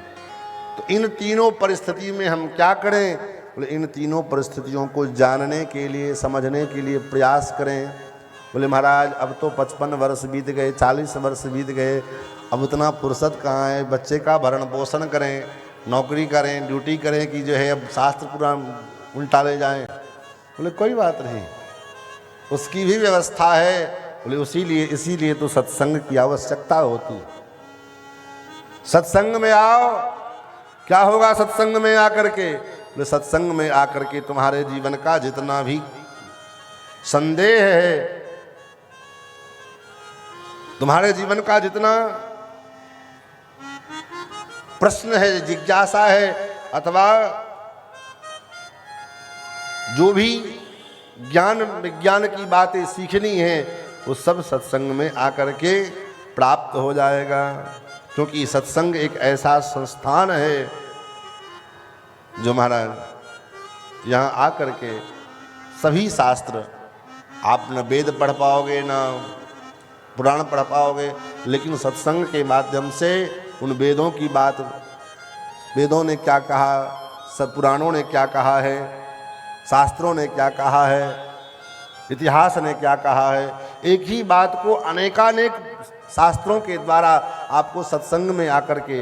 तो इन तीनों परिस्थिति में हम क्या करें? बोले इन तीनों परिस्थितियों को जानने के लिए, समझने के लिए प्रयास करें। बोले महाराज अब तो 55 वर्ष बीत गए, 40 वर्ष बीत गए, अब उतना फुर्सत कहाँ है, बच्चे का भरण पोषण करें, नौकरी करें, ड्यूटी करें कि जो है अब शास्त्र पुराण उल्टा ले जाएं। बोले कोई बात नहीं, उसकी भी व्यवस्था है। बोले इसीलिए तो सत्संग की आवश्यकता होती। सत्संग में आओ, क्या होगा सत्संग में आकर के? बोले सत्संग में आकर के तुम्हारे जीवन का जितना भी संदेह है, तुम्हारे जीवन का जितना प्रश्न है, जिज्ञासा है, अथवा जो भी ज्ञान विज्ञान की बातें सीखनी है वो सब सत्संग में आकर के प्राप्त हो जाएगा। क्योंकि सत्संग एक ऐसा संस्थान है जो महाराज यहाँ आकर के सभी शास्त्र, आप न वेद पढ़ पाओगे न पुराण पढ़ पाओगे, लेकिन सत्संग के माध्यम से उन वेदों की बात, वेदों ने क्या कहा, सब पुराणों ने क्या कहा है, शास्त्रों ने क्या कहा है, इतिहास ने क्या कहा है, एक ही बात को अनेकानेक शास्त्रों के द्वारा आपको सत्संग में आकर के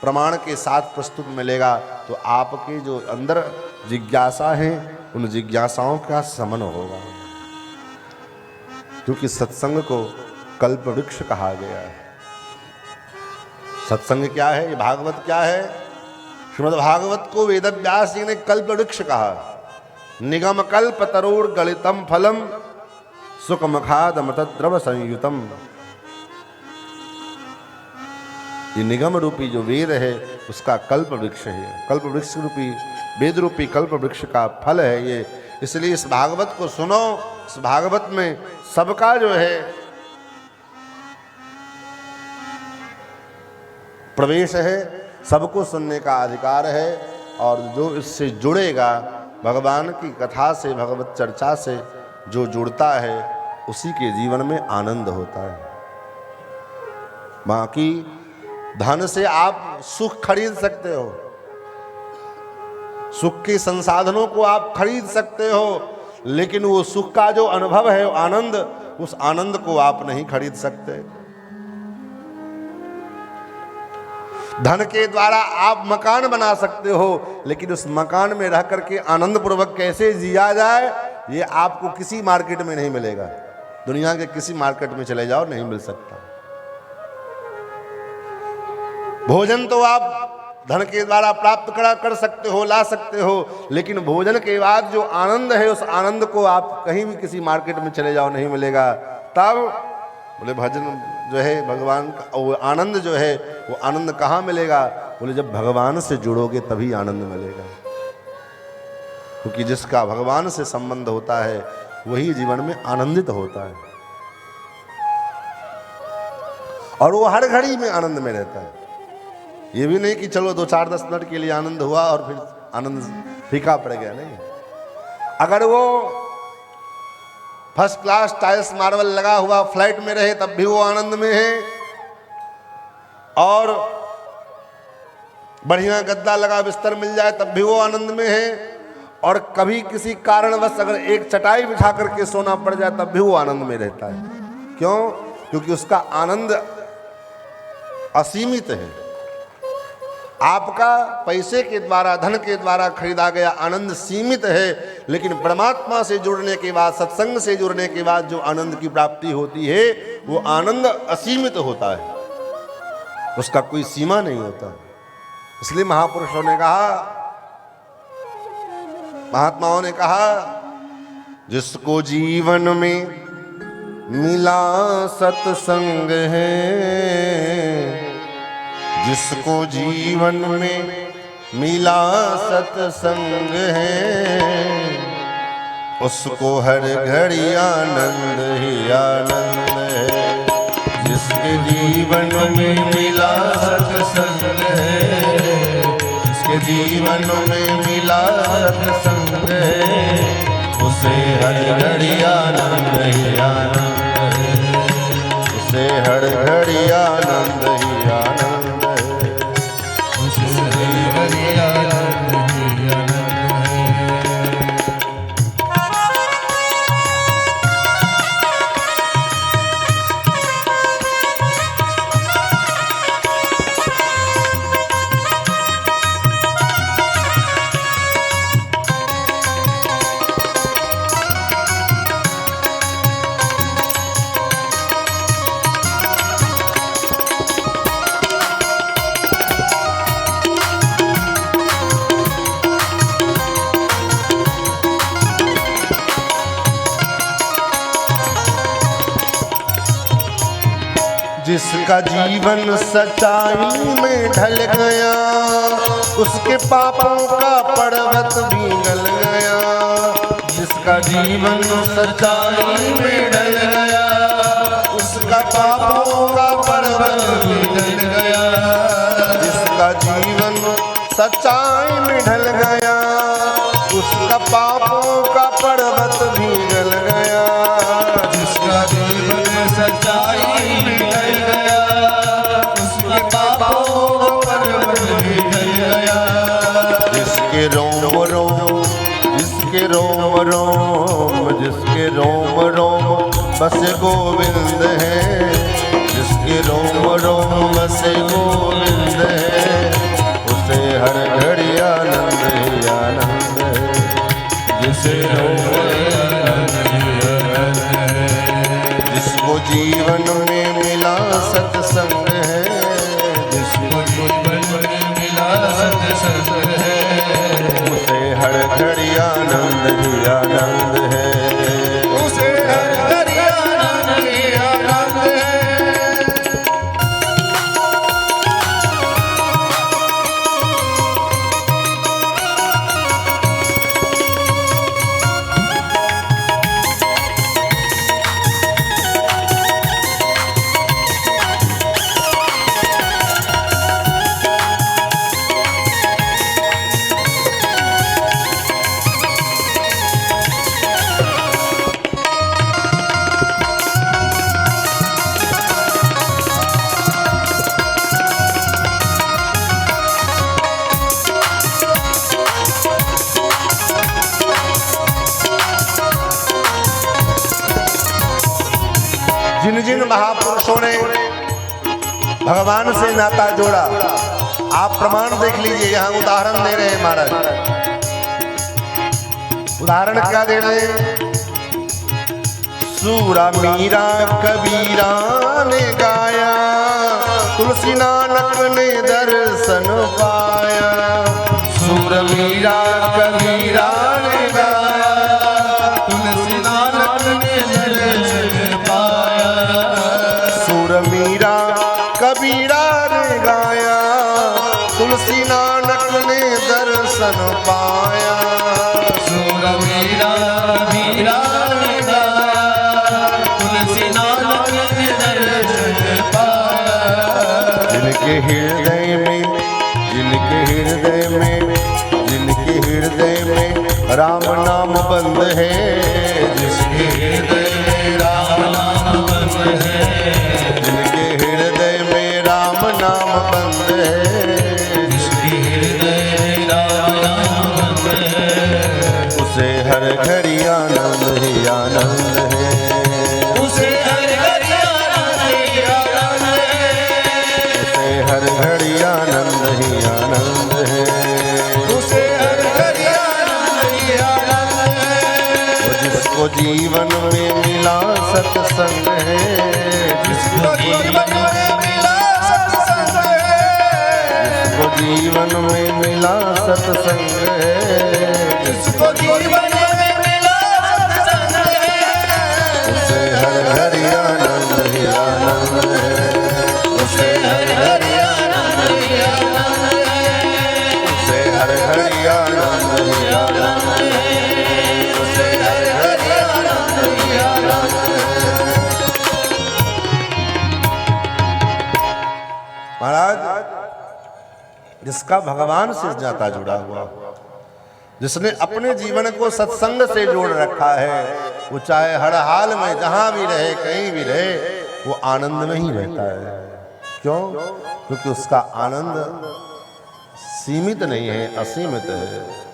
प्रमाण के साथ प्रस्तुत मिलेगा। तो आपके जो अंदर जिज्ञासा है उन जिज्ञासाओं का शमन होगा। क्योंकि सत्संग को कल्प वृक्ष कहा गया है। सत्संग क्या है? ये भागवत क्या है? श्रीमद् भागवत को वेद व्यास जी ने कल्प वृक्ष कहा। निगम कल्प तरुर गलितम फलम सुखमखाद मतद्रव संयुतम। ये निगम रूपी जो वेद है उसका कल्प वृक्ष है। कल्प वृक्ष रूपी वेद रूपी कल्प वृक्ष का फल है ये। इसलिए इस भागवत को सुनो। इस भागवत में सबका जो है प्रवेश है, सबको सुनने का अधिकार है। और जो इससे जुड़ेगा, भगवान की कथा से, भगवत चर्चा से जो जुड़ता है उसी के जीवन में आनंद होता है। बाकी धन से आप सुख खरीद सकते हो, सुख के संसाधनों को आप खरीद सकते हो, लेकिन वो सुख का जो अनुभव है, आनंद, उस आनंद को आप नहीं खरीद सकते। धन के द्वारा आप मकान बना सकते हो, लेकिन उस मकान में रह करके आनंद पूर्वक कैसे जिया जाए ये आपको किसी मार्केट में नहीं मिलेगा। दुनिया के किसी मार्केट में चले जाओ, नहीं मिल सकता। भोजन तो आप धन के द्वारा प्राप्त कर सकते हो, ला सकते हो, लेकिन भोजन के बाद जो आनंद है उस आनंद को आप कहीं भी किसी मार्केट में चले जाओ नहीं मिलेगा। तब बोले भजन जो है भगवान का, वो आनंद जो है वो आनंद कहाँ मिलेगा? बोले जब भगवान से जुड़ोगे तभी आनंद मिलेगा, क्योंकि जिसका भगवान से संबंध होता है वही जीवन में आनंदित होता है और वो हर घड़ी में आनंद में रहता है। ये भी नहीं कि चलो 2-4-10 मिनट के लिए आनंद हुआ और फिर आनंद फीका पड़ गया, नहीं। अगर वो फर्स्ट क्लास टाइल्स मार्बल लगा हुआ फ्लाइट में रहे तब भी वो आनंद में है, और बढ़िया गद्दा लगा बिस्तर मिल जाए तब भी वो आनंद में है, और कभी किसी कारणवश अगर एक चटाई बिछा करके सोना पड़ जाए तब भी वो आनंद में रहता है। क्यों? क्योंकि उसका आनंद असीमित है। आपका पैसे के द्वारा, धन के द्वारा खरीदा गया आनंद सीमित है, लेकिन परमात्मा से जुड़ने के बाद, सत्संग से जुड़ने के बाद जो आनंद की प्राप्ति होती है वो आनंद असीमित होता है, उसका कोई सीमा नहीं होता। इसलिए महापुरुषों ने कहा, महात्माओं ने कहा, जिसको जीवन में मिला सत्संग है, जिसको जीवन में मिला सत्संग है, उसको हर घड़ी आनंद ही आनंद है। जिसके जीवन में मिला सत्संग है, जिसके जीवन में मिला सत्संग है, उसे हर घड़ी आनंद ही आनंद है, उसे हर घड़ी आनंद ही आनंद है। जिसका जीवन सच्चाई में ढल गया, उसके पापों का पर्वत भी गल गया। जिसका जीवन सच्चाई में ढल गया, उसका पापों का पर्वत भी गल गया। जिसका जीवन सच्चाई में ढल गया, उसका पापों का पर्वत भी गल गया। जिसका जीवन सच्चाई में ढल गया, उसके पापों का पर्वत भी गल गया। जिसके रोम रोम, जिसके रोम रोम, जिसके रोम रोम बस गोविंद है, जिसके रोम रोम बस गोविंद है, उसे हर घड़ी आनंद ही आनंद है। जिसे जिसको जीवन में मिला सत्संग है, जिसको जीवन में मिला सत्संग है, उसे हर घड़ी आनंद ही आनंद है, उसे हर घड़ी आनंद ही आनंद है। जिन जिन महापुरुषों ने भगवान से नाता जोड़ा, आप प्रमाण देख लीजिए। यहाँ उदाहरण दे रहे हैं महाराज। उदाहरण क्या दे रहे हैं? सूरा मीरा कबीरा ने गाया, तुलसी नानक ने दर्शन पाया। सूर मीरा कबीरा ने गाया, तुलसी नानक ने दर्शन पाया। तुलसी नानक ने दर्शन पाया। सुरवीरा वीरा ने गाया, तुलसी नानक ने दर्शन पाया। जिनके हृदय में, जिनके हृदय में, जिनके हृदय में राम नाम बंद है, जिसके हृदय में राम नाम बंद है, जिनके हृदय में राम नाम बंद है, जिसके हृदय में राम नाम बंद है, उसे हर घड़ी आनंद ही आनंद है, उसे हर घड़ी आनंद ही आनंद है, उसे हर घड़ी आनंद ही आनंद है, उसे हर घड़ी आनंद ही आनंद है। वो जिसको जीवन में मिला सत्संग है, जिसको जीवन में मिला सत्संग है, जिसको जीवन में मिला सत्संग है, जिसको जीवन में मिला सत्संग है, उसे हर घड़ी आनंद ही आनंद है, उसे हर घड़ी आनंद ही आनंद है, उसे हर घड़ी आनंद ही आनंद है, उसे हर घड़ी आनंद ही आनंद है। महाराज, जिसका भगवान से नाता जुड़ा हुआ, जिसने अपने जीवन को सत्संग से जोड़ रखा है, वो चाहे हर हाल में जहां भी रहे, कहीं भी रहे, वो आनंद में ही रहता है। क्यों? क्योंकि उसका आनंद सीमित नहीं है, असीमित है।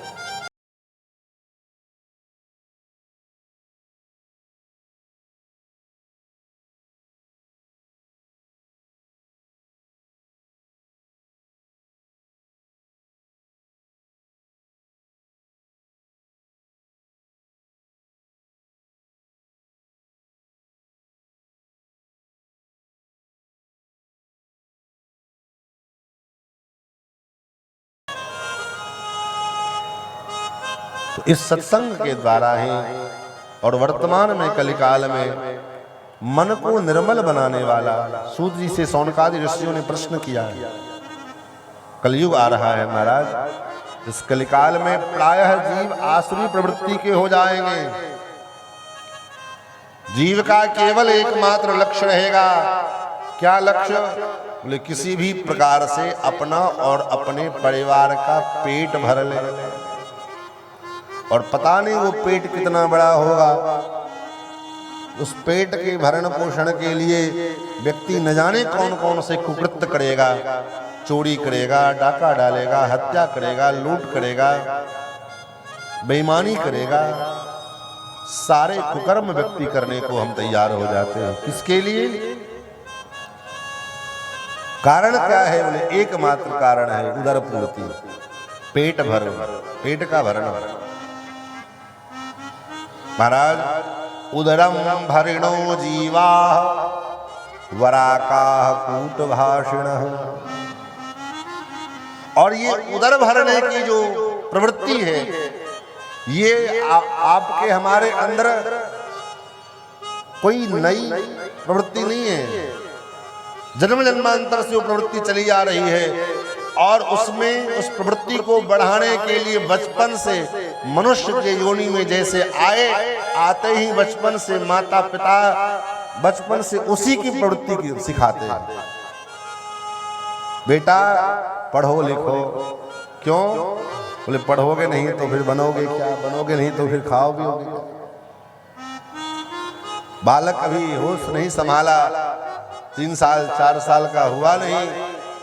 तो इस सत्संग के द्वारा ही और वर्तमान में कलिकाल में मन को निर्मल बनाने वाला, सूत जी से शौनकादि ऋषियों ने प्रश्न किया, कलयुग आ रहा है महाराज, इस कलिकाल में प्रायः जीव आसुरी प्रवृत्ति के हो जाएंगे। जीव का केवल एकमात्र लक्ष्य रहेगा, क्या लक्ष्य? बोले किसी भी प्रकार से अपना और अपने परिवार का पेट भर ले, और पता नहीं वो पेट कितना बड़ा होगा। उस पेट के भरण पोषण के लिए व्यक्ति न जाने कौन कौन से कुकृत्य करेगा, चोरी करेगा, डाका डालेगा, हत्या करेगा, लूट करेगा, बेईमानी करेगा, सारे कुकर्म व्यक्ति करने को हम तैयार हो जाते हैं। किसके लिए? कारण क्या है? बोले एकमात्र कारण है उदर पूर्ति, पेट भर, पेट का भरण। महाराज, उदरम भरिणो जीवा वराकाः कूट भाषिणः। और ये उदर भरने की जो प्रवृत्ति है, ये आपके हमारे अंदर कोई नई प्रवृत्ति नहीं है। जन्म जन्मांतर से वो प्रवृत्ति चली आ रही है, और उसमें उस प्रवृत्ति को बढ़ाने के लिए बचपन से मनुष्य के योनि में जैसे आए, आते ही बचपन से माता पिता बचपन से उसी की प्रवृत्ति की सिखाते हैं। बेटा पढ़ो लिखो, क्यों? बोले पढ़ोगे नहीं तो फिर बनोगे क्या, बनोगे नहीं तो फिर खाओ भी होगे। बालक अभी होश नहीं संभाला, 3 साल 4 साल का हुआ नहीं,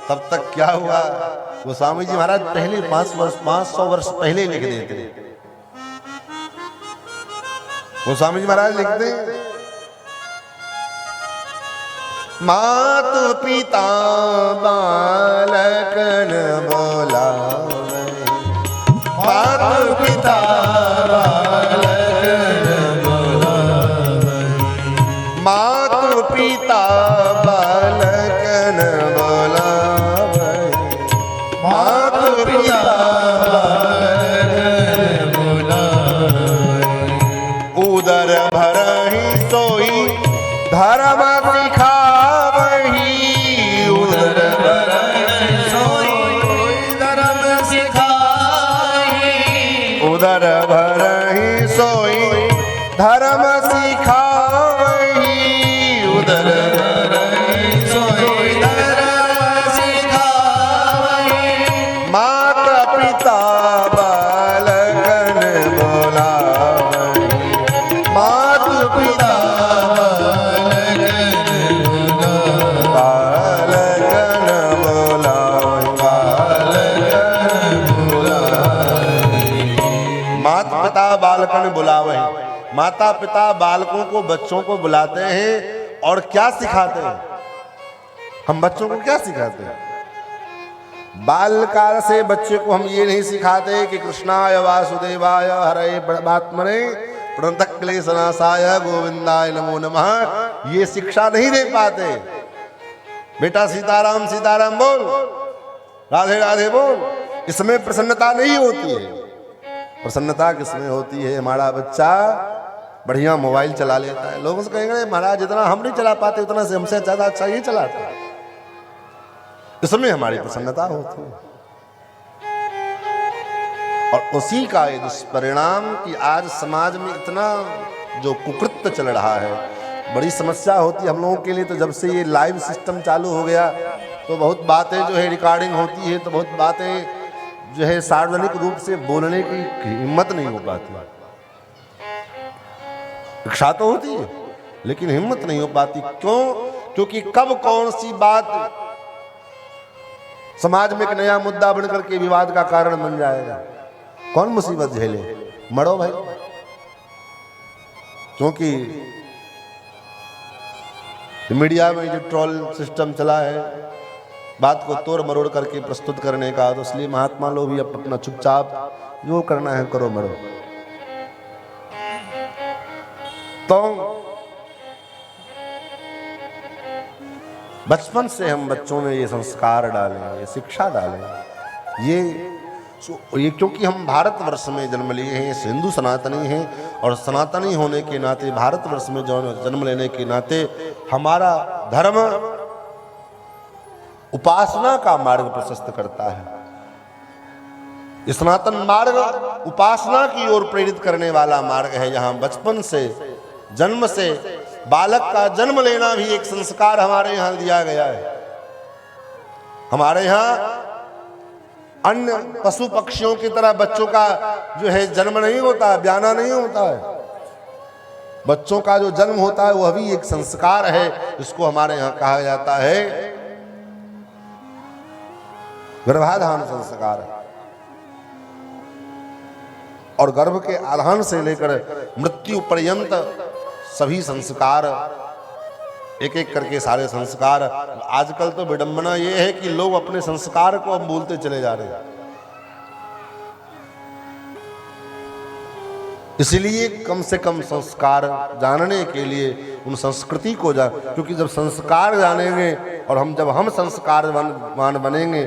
तब तक क्या हुआ? वो स्वामी जी महाराज पहले 500 वर्ष पहले लिख देते। वो स्वामी जी महाराज लिखते, मातु पिता बालकन बोलावे, मातु पिता बालकन बोलावे, मातु पिता बालकन बोलावे, मातु पिता बालकन बोलावे, उदर भरहि सोई धर्म सिखावही, उदर भरहि सोई माता पिता बालकों को, बच्चों को बुलाते हैं और क्या सिखाते हैं? हम बच्चों को क्या सिखाते हैं? बालकाल से बच्चे को हम ये नहीं सिखाते कि कृष्णाय वासुदेवाय हरे परमात्मने प्रणतः क्लेशनाशाय गोविंदाय नमो नमः, ये शिक्षा नहीं दे पाते। बेटा सीताराम सीताराम बोल, राधे राधे बोल, इसमें प्रसन्नता नहीं होती है। प्रसन्नता किसमें होती है? हमारा बच्चा बढ़िया मोबाइल चला लेता है, लोगों से कहेंगे महाराज जितना हम नहीं चला पाते उतना से हमसे ज्यादा अच्छा ये चलाता है, इसमें हमारी प्रसन्नता होती है। और उसी का ये दुष्परिणाम कि आज समाज में इतना जो कुकृत्य चल रहा है, बड़ी समस्या होती है हम लोगों के लिए। तो जब से ये लाइव सिस्टम चालू हो गया तो बहुत बातें जो है रिकॉर्डिंग होती है, तो बहुत बातें जो है सार्वजनिक रूप से बोलने की हिम्मत नहीं हो पाती। इच्छा तो होती है लेकिन हिम्मत नहीं हो पाती। क्यों? क्योंकि कब कौन सी बात समाज में एक नया मुद्दा बनकर के विवाद का कारण बन जाएगा, कौन मुसीबत झेले? मरो भाई। क्योंकि मीडिया में जो ट्रोल सिस्टम चला है, बात को तोड़ मरोड़ करके प्रस्तुत करने का, तो इसलिए महात्मा लोग भी अपना चुपचाप जो करना है करो मरो। तो बचपन से हम बच्चों में ये संस्कार डालें, ये शिक्षा डालें। ये क्योंकि हम भारतवर्ष में जन्म लिए हैं, हिंदू सनातनी हैं, और सनातनी होने के नाते, भारतवर्ष में जन्म लेने के नाते हमारा धर्म उपासना का मार्ग प्रशस्त करता है। सनातन मार्ग उपासना की ओर प्रेरित करने वाला मार्ग है। यहाँ बचपन से, जन्म से, बालक का जन्म लेना भी एक संस्कार हमारे यहाँ दिया गया है। हमारे यहाँ अन्य पशु पक्षियों की तरह बच्चों का जो है जन्म नहीं होता, ब्याना नहीं होता है। बच्चों का जो जन्म होता है वह भी एक संस्कार है। इसको हमारे यहाँ कहा जाता है गर्भाधान संस्कार। और गर्भ के आधान से लेकर मृत्यु पर्यंत सभी संस्कार, एक एक करके सारे संस्कार। आजकल तो विडंबना ये है कि लोग अपने संस्कार को अब भूलते चले जा रहे हैं। इसलिए कम से कम संस्कार जानने के लिए उन संस्कृति को क्योंकि जब संस्कार जानेंगे और हम संस्कारवान बनेंगे,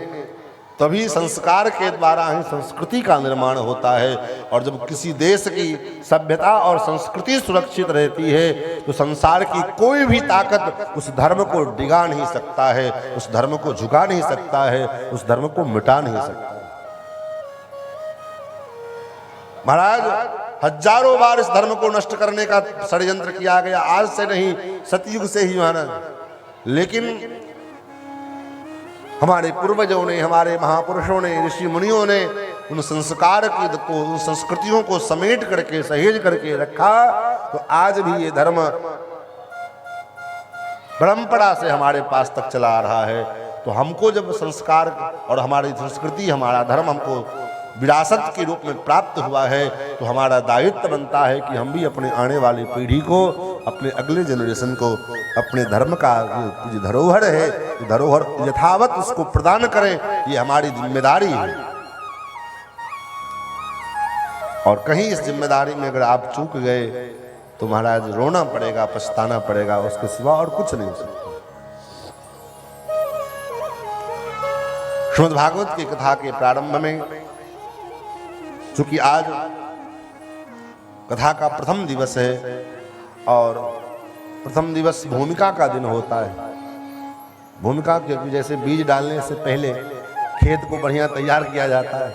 तभी संस्कार के द्वारा ही संस्कृति का निर्माण होता है। और जब किसी देश की सभ्यता और संस्कृति सुरक्षित रहती है तो संसार की कोई भी ताकत उस धर्म को डिगा नहीं सकता है, उस धर्म को झुका नहीं सकता है, उस धर्म को मिटा नहीं सकता। महाराज हजारों बार इस धर्म को नष्ट करने का षड्यंत्र किया गया, आज से नहीं, सतयुग से ही महाराज। लेकिन हमारे पूर्वजों ने, हमारे महापुरुषों ने, ऋषि मुनियों ने उन संस्कार को, उन संस्कृतियों को समेट करके, सहेज करके रखा। तो आज भी ये धर्म परंपरा से हमारे पास तक चला आ रहा है। तो हमको जब संस्कार और हमारी संस्कृति, हमारा धर्म हमको विरासत के रूप में प्राप्त हुआ है, तो हमारा दायित्व बनता है कि हम भी अपने आने वाली पीढ़ी को, अपने अगले जनरेशन को अपने धर्म का जो धरोहर है, धरोहर यथावत उसको प्रदान करें। ये हमारी जिम्मेदारी है। और कहीं इस जिम्मेदारी में अगर आप चूक गए तो महाराज रोना पड़ेगा, पछताना पड़ेगा, उसके सिवा और कुछ नहीं हो सकता। श्रीमद् भागवत की कथा के प्रारंभ में, चूंकि आज कथा का प्रथम दिवस है और प्रथम दिवस भूमिका का दिन होता है। भूमिका क्योंकि जैसे बीज डालने से पहले खेत को बढ़िया तैयार किया जाता है।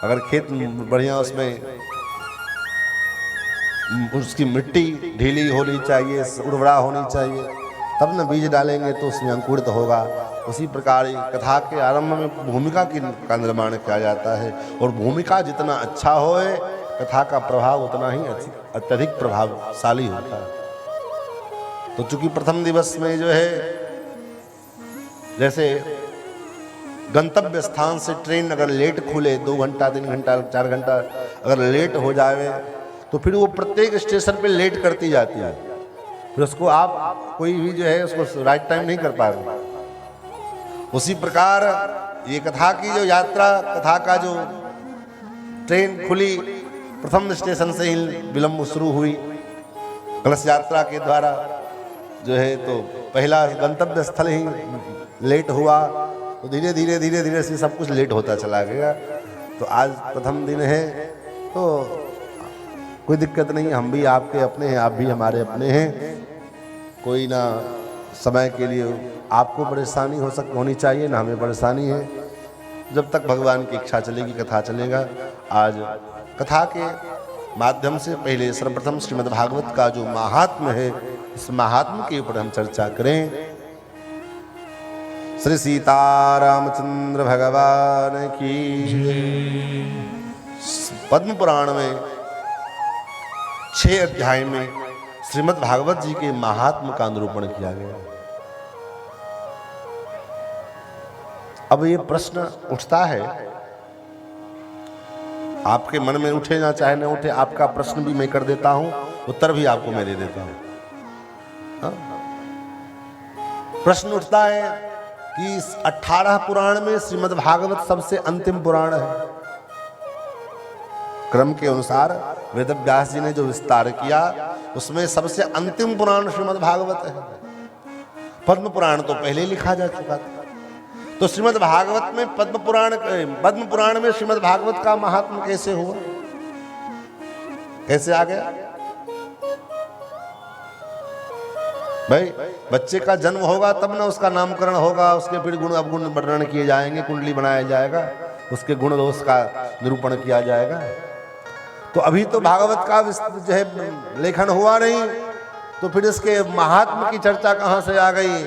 अगर खेत बढ़िया, उसमें उसकी मिट्टी ढीली होनी चाहिए, उर्वरा होनी चाहिए, तब न बीज डालेंगे तो उसमें अंकुरित होगा। उसी प्रकार कथा के आरंभ में भूमिका का निर्माण किया जाता है। और भूमिका जितना अच्छा होए, कथा का प्रभाव उतना ही अत्यधिक प्रभावशाली होता है। तो चूंकि प्रथम दिवस में जो है, जैसे गंतव्य स्थान से ट्रेन अगर लेट खुले, 2 घंटा 3 घंटा 4 घंटा अगर लेट हो जाए तो फिर वो प्रत्येक स्टेशन पे लेट करती जाती है, फिर उसको आप कोई भी जो है उसको राइट टाइम नहीं कर पाएगा। उसी प्रकार ये कथा की जो यात्रा, कथा का जो ट्रेन खुली, प्रथम स्टेशन से ही विलंब शुरू हुई। कलश यात्रा के द्वारा जो है तो पहला गंतव्य स्थल ही लेट हुआ, तो धीरे धीरे धीरे धीरे से सब कुछ लेट होता चला गया। तो आज प्रथम दिन है तो कोई दिक्कत नहीं, हम भी आपके अपने हैं, आप भी हमारे अपने हैं। कोई ना समय के लिए आपको परेशानी होनी चाहिए, ना हमें परेशानी है। जब तक भगवान की इच्छा चलेगी कथा चलेगा। आज कथा के माध्यम से पहले सर्वप्रथम श्रीमद् भागवत का जो महात्म्य है, इस महात्म्य के ऊपर हम चर्चा करें। श्री सीतारामचंद्र भगवान की। पद्म पुराण में 6 अध्याय में श्रीमद् भागवत जी के महात्म्य का निरूपण किया गया। अब ये प्रश्न उठता है, आपके मन में उठे ना चाहे ना उठे, आपका प्रश्न भी मैं कर देता हूं, उत्तर भी आपको मैं दे देता हूं। हाँ? प्रश्न उठता है कि इस 18 पुराण में श्रीमद् भागवत सबसे अंतिम पुराण है। क्रम के अनुसार वेद व्यास जी ने जो विस्तार किया उसमें सबसे अंतिम पुराण श्रीमद् भागवत है। पद्म पुराण तो पहले लिखा जा चुका था, तो श्रीमद् भागवत में पद्म पुराण में श्रीमद् भागवत का महात्म्य कैसे हुआ, कैसे आ गया? भाई बच्चे का जन्म होगा तब ना उसका नामकरण होगा, उसके फिर गुण अवगुण वर्णन किए जाएंगे, कुंडली बनाया जाएगा, उसके गुण दोष का निरूपण किया जाएगा। तो अभी तो भागवत का जो है लेखन हुआ नहीं, तो फिर इसके महात्म्य की चर्चा कहां से आ गई?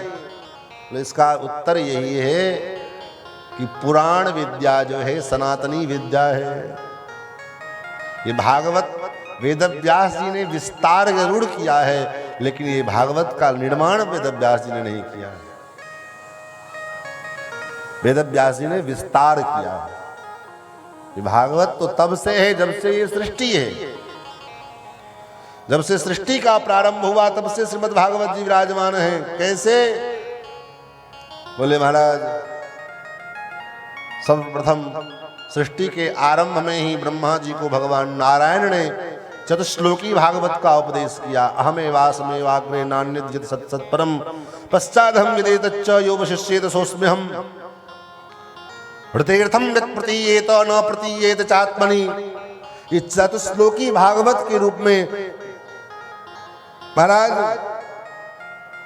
तो इसका उत्तर यही है कि पुराण विद्या जो है सनातनी विद्या है। ये भागवत वेद व्यास जी ने विस्तार जरूर किया है, लेकिन ये भागवत का निर्माण वेद व्यास जी ने नहीं किया है। वेद व्यास जी ने विस्तार किया है। ये भागवत तो तब से है जब से ये सृष्टि है। जब से सृष्टि का प्रारंभ हुआ तब से श्रीमद् भागवत जी विराजमान हैं। कैसे? बोले महाराज, सर्वप्रथम सृष्टि के आरंभ में ही ब्रह्मा जी को भगवान नारायण ने चतुश्लोकी भागवत का उपदेश किया। अहमेवासमेवाग्रे नान्यद्यत सत्सत्परम पश्चादहम विदेतच्च यो वशिष्येत सोऽस्म्यहम् हृतेर्थम यत् प्रतीयेत न प्रतीयेत चात्मनि। इस चतुश्लोकी भागवत के रूप में महाराज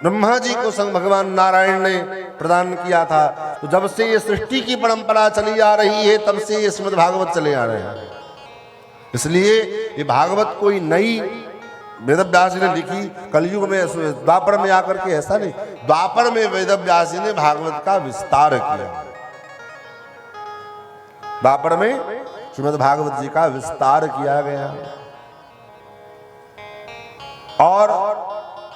ब्रह्मा जी को संग भगवान नारायण ने प्रदान किया था। तो जब से ये सृष्टि की परंपरा चली आ रही है तब से ये श्रीमद् भागवत चले आ रहे हैं। इसलिए ये भागवत कोई नई वेद व्यास जी ने लिखी कलयुग में, द्वापर में आकर के ऐसा नहीं। द्वापर में वेद व्यास जी ने भागवत का विस्तार किया। द्वापर में श्रीमद् भागवत जी का विस्तार किया गया। और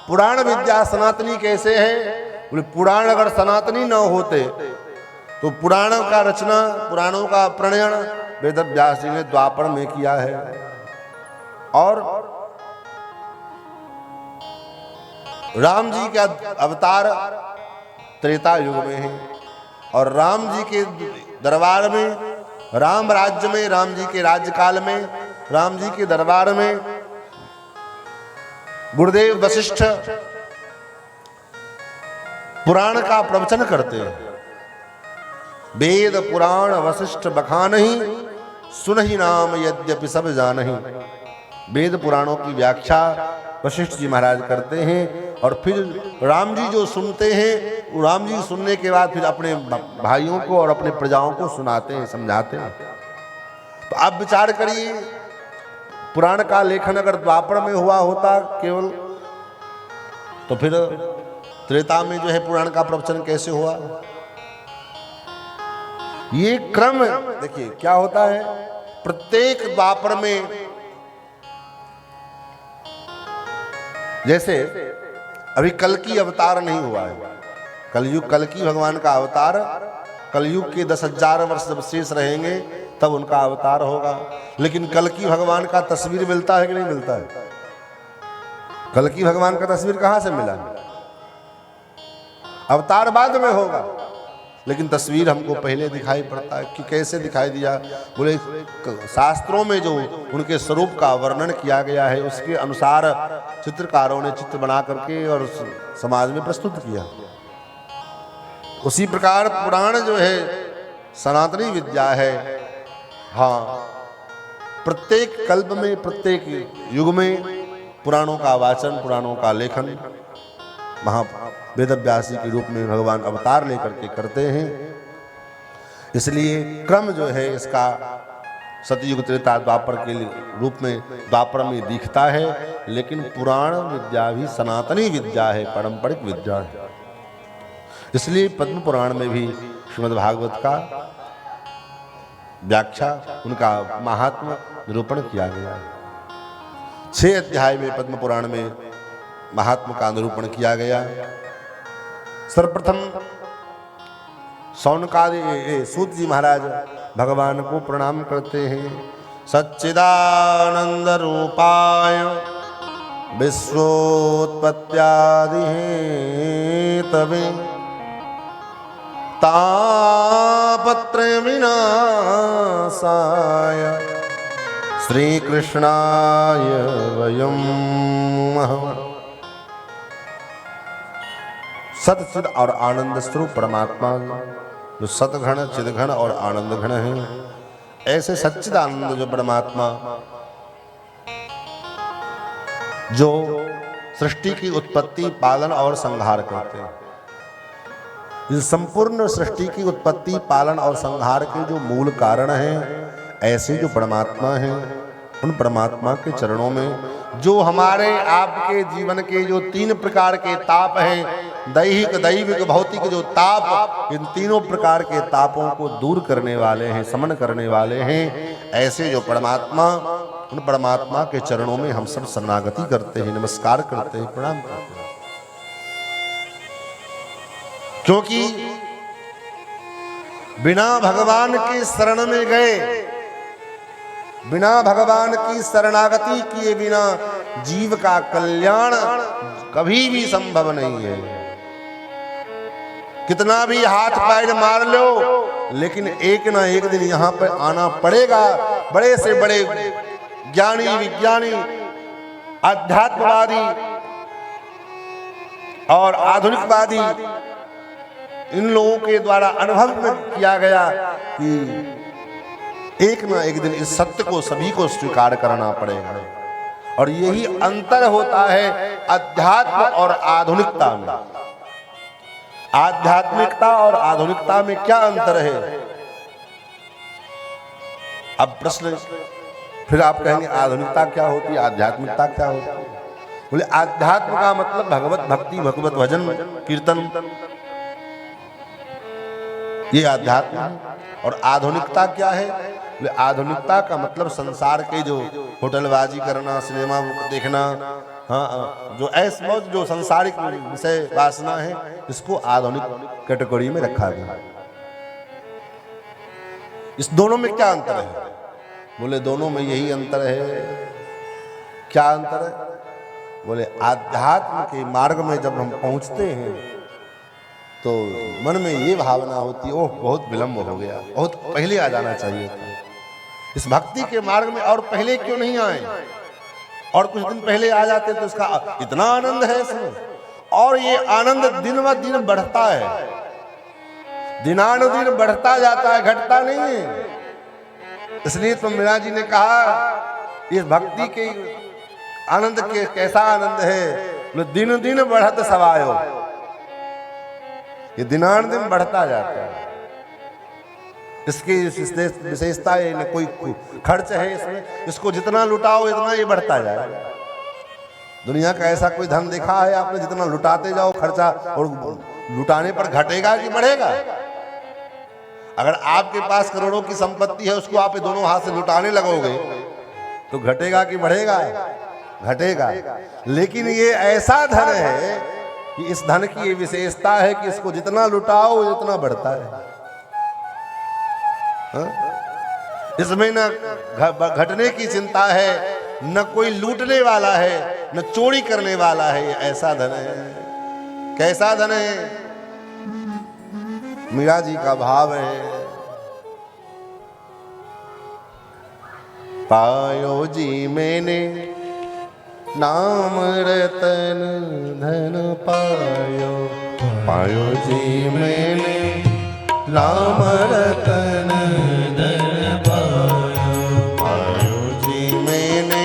पुराण विद्या सनातनी कैसे है? बोले पुराण अगर सनातनी न होते तो पुराणों का रचना, पुराणों का प्रणयन वेद व्यास जी ने द्वापर में किया है। और राम जी का अवतार त्रेता युग में है, और राम जी के दरबार में, राम राज्य में, राम जी के राज्यकाल में, राम जी के दरबार में गुरुदेव वशिष्ठ पुराण का प्रवचन करते हैं। वेद पुराण वशिष्ठ बखानहि सुनहि नाम यद्यपि सब जानहि। वेद पुराणों की व्याख्या वशिष्ठ जी महाराज करते हैं, और फिर राम जी जो सुनते हैं, राम जी सुनने के बाद फिर अपने भाइयों को और अपने प्रजाओं को सुनाते हैं, समझाते हैं। तो आप विचार करिए, पुराण का लेखन अगर द्वापर में हुआ होता केवल, तो फिर त्रेता में जो है पुराण का प्रवचन कैसे हुआ? ये क्रम देखिए क्या होता है। प्रत्येक द्वापर में, जैसे अभी कल की अवतार नहीं हुआ है, कलयुग, कल की भगवान का अवतार, कलयुग के 10,000 वर्ष जब शेष रहेंगे तब उनका अवतार होगा। लेकिन कल्कि भगवान का तस्वीर मिलता है कि नहीं मिलता है? कल्कि भगवान का तस्वीर कहां से मिला? अवतार बाद में होगा, लेकिन तस्वीर हमको पहले दिखाई पड़ता है। कि कैसे दिखाई दिया? बोले शास्त्रों में जो उनके स्वरूप का वर्णन किया गया है उसके अनुसार चित्रकारों ने चित्र बना करके और समाज में प्रस्तुत किया। उसी प्रकार पुराण जो है सनातनी विद्या है। हाँ, प्रत्येक कल्प में, प्रत्येक युग में पुराणों का वाचन, पुराणों का लेखन महा वेदव्यासी के रूप में भगवान अवतार लेकर के करते हैं। इसलिए क्रम जो है इसका सतयुग, त्रेता, द्वापर के रूप में द्वापर में दिखता है, लेकिन पुराण विद्या भी सनातनी विद्या है, पारंपरिक विद्या है। इसलिए पद्म पुराण में भी श्रीमद् भागवत का व्याख्या, उनका महात्म्य निरूपण किया गया है। 6 अध्याय में पद्म पुराण में महात्मा का निरूपण किया गया। सर्वप्रथम सौनकादि सूत जी महाराज भगवान को प्रणाम करते हैं। सच्चिदानंद रूपाय विश्वोत्पत्त्यादि हेतवे तापत्रय विनाशाय श्री कृष्णाय वयं नमः। सतचिद और आनंद स्वरूप परमात्मा जो सतघन, चिदघन और आनंद घन है, ऐसे सच्चिदानंद जो परमात्मा जो सृष्टि की उत्पत्ति, पालन और संहार करते हैं, इस संपूर्ण सृष्टि की उत्पत्ति, पालन और संहार के जो मूल कारण हैं, ऐसे जो परमात्मा हैं, उन परमात्मा के चरणों में जो हमारे आपके जीवन के जो 3 प्रकार के ताप हैं, दैहिक, दैविक, भौतिक जो ताप, इन तीनों प्रकार के तापों को दूर करने वाले हैं, समन करने वाले हैं, ऐसे जो परमात्मा, उन परमात्मा के चरणों में हम सब शरणागति करते हैं, नमस्कार करते हैं, प्रणाम करते हैं। क्योंकि बिना भगवान की शरण में गए, बिना भगवान की शरणागति किए बिना जीव का कल्याण कभी भी संभव नहीं है। कितना भी हाथ पैर मार लो, लेकिन एक ना एक दिन यहां पर आना पड़ेगा। बड़े से बड़े ज्ञानी, विज्ञानी, अध्यात्मवादी और आधुनिकवादी, इन लोगों के द्वारा अनुभव में किया गया कि एक ना एक दिन इस सत्य को सभी को स्वीकार करना पड़ेगा। और यही अंतर होता है अध्यात्म और आधुनिकता में। आध्यात्मिकता और आधुनिकता में क्या अंतर है? अब प्रश्न, फिर आप कहेंगे आधुनिकता क्या होती है, आध्यात्मिकता क्या होती है? बोले आध्यात्म का मतलब भगवत भक्ति, भगवत भजन, कीर्तन, ये आध्यात्म है। और आधुनिकता क्या है? बोले आधुनिकता का मतलब संसार के जो होटलबाजी करना, सिनेमा देखना, हाँ, जो ऐस मौज, जो संसारिक विषय वासना है, इसको आधुनिक कैटेगरी में रखा गया। इस दोनों में क्या अंतर है? बोले दोनों में यही अंतर है। क्या अंतर है? बोले आध्यात्म के मार्ग में जब हम पहुंचते हैं तो मन में ये भावना होती है, ओह बहुत विलंब हो गया, बहुत पहले आ जाना चाहिए था इस भक्ति के मार्ग में, और पहले क्यों नहीं आए? और कुछ दिन पहले आ जाते तो इसका इतना आनंद है इसमें। और ये आनंद दिन ब दिन बढ़ता है, दिनानुदिन बढ़ता जाता है, घटता नहीं है। इसलिए तो मीरा जी ने कहा इस भक्ति के आनंद के कैसा आनंद है, दिन दिन बढ़त सवायो, ये दिनानुदिन बढ़ता जाता है। इसकी विशेषता है, न कोई खर्च है इसमें, इसको जितना लुटाओ इतना ये बढ़ता जाएगा। दुनिया का ऐसा कोई धन देखा है आपने जितना लुटाते जाओ खर्चा, और लुटाने पर घटेगा कि बढ़ेगा? अगर आपके पास करोड़ों की संपत्ति है, उसको आप दोनों हाथ से लुटाने लगोगे तो घटेगा कि बढ़ेगा? घटेगा। लेकिन ये ऐसा धन है कि इस धन की ये विशेषता है कि इसको जितना लुटाओ उतना बढ़ता है। इसमें न घटने की चिंता है, न कोई लूटने वाला है, न चोरी करने वाला है। ऐसा धन है। कैसा धन है? मीरा जी का भाव है, पायो जी मैंने नाम रतन धन पायो, पायो जी मैंने नाम रतन धन पायो, पायो जी मैंने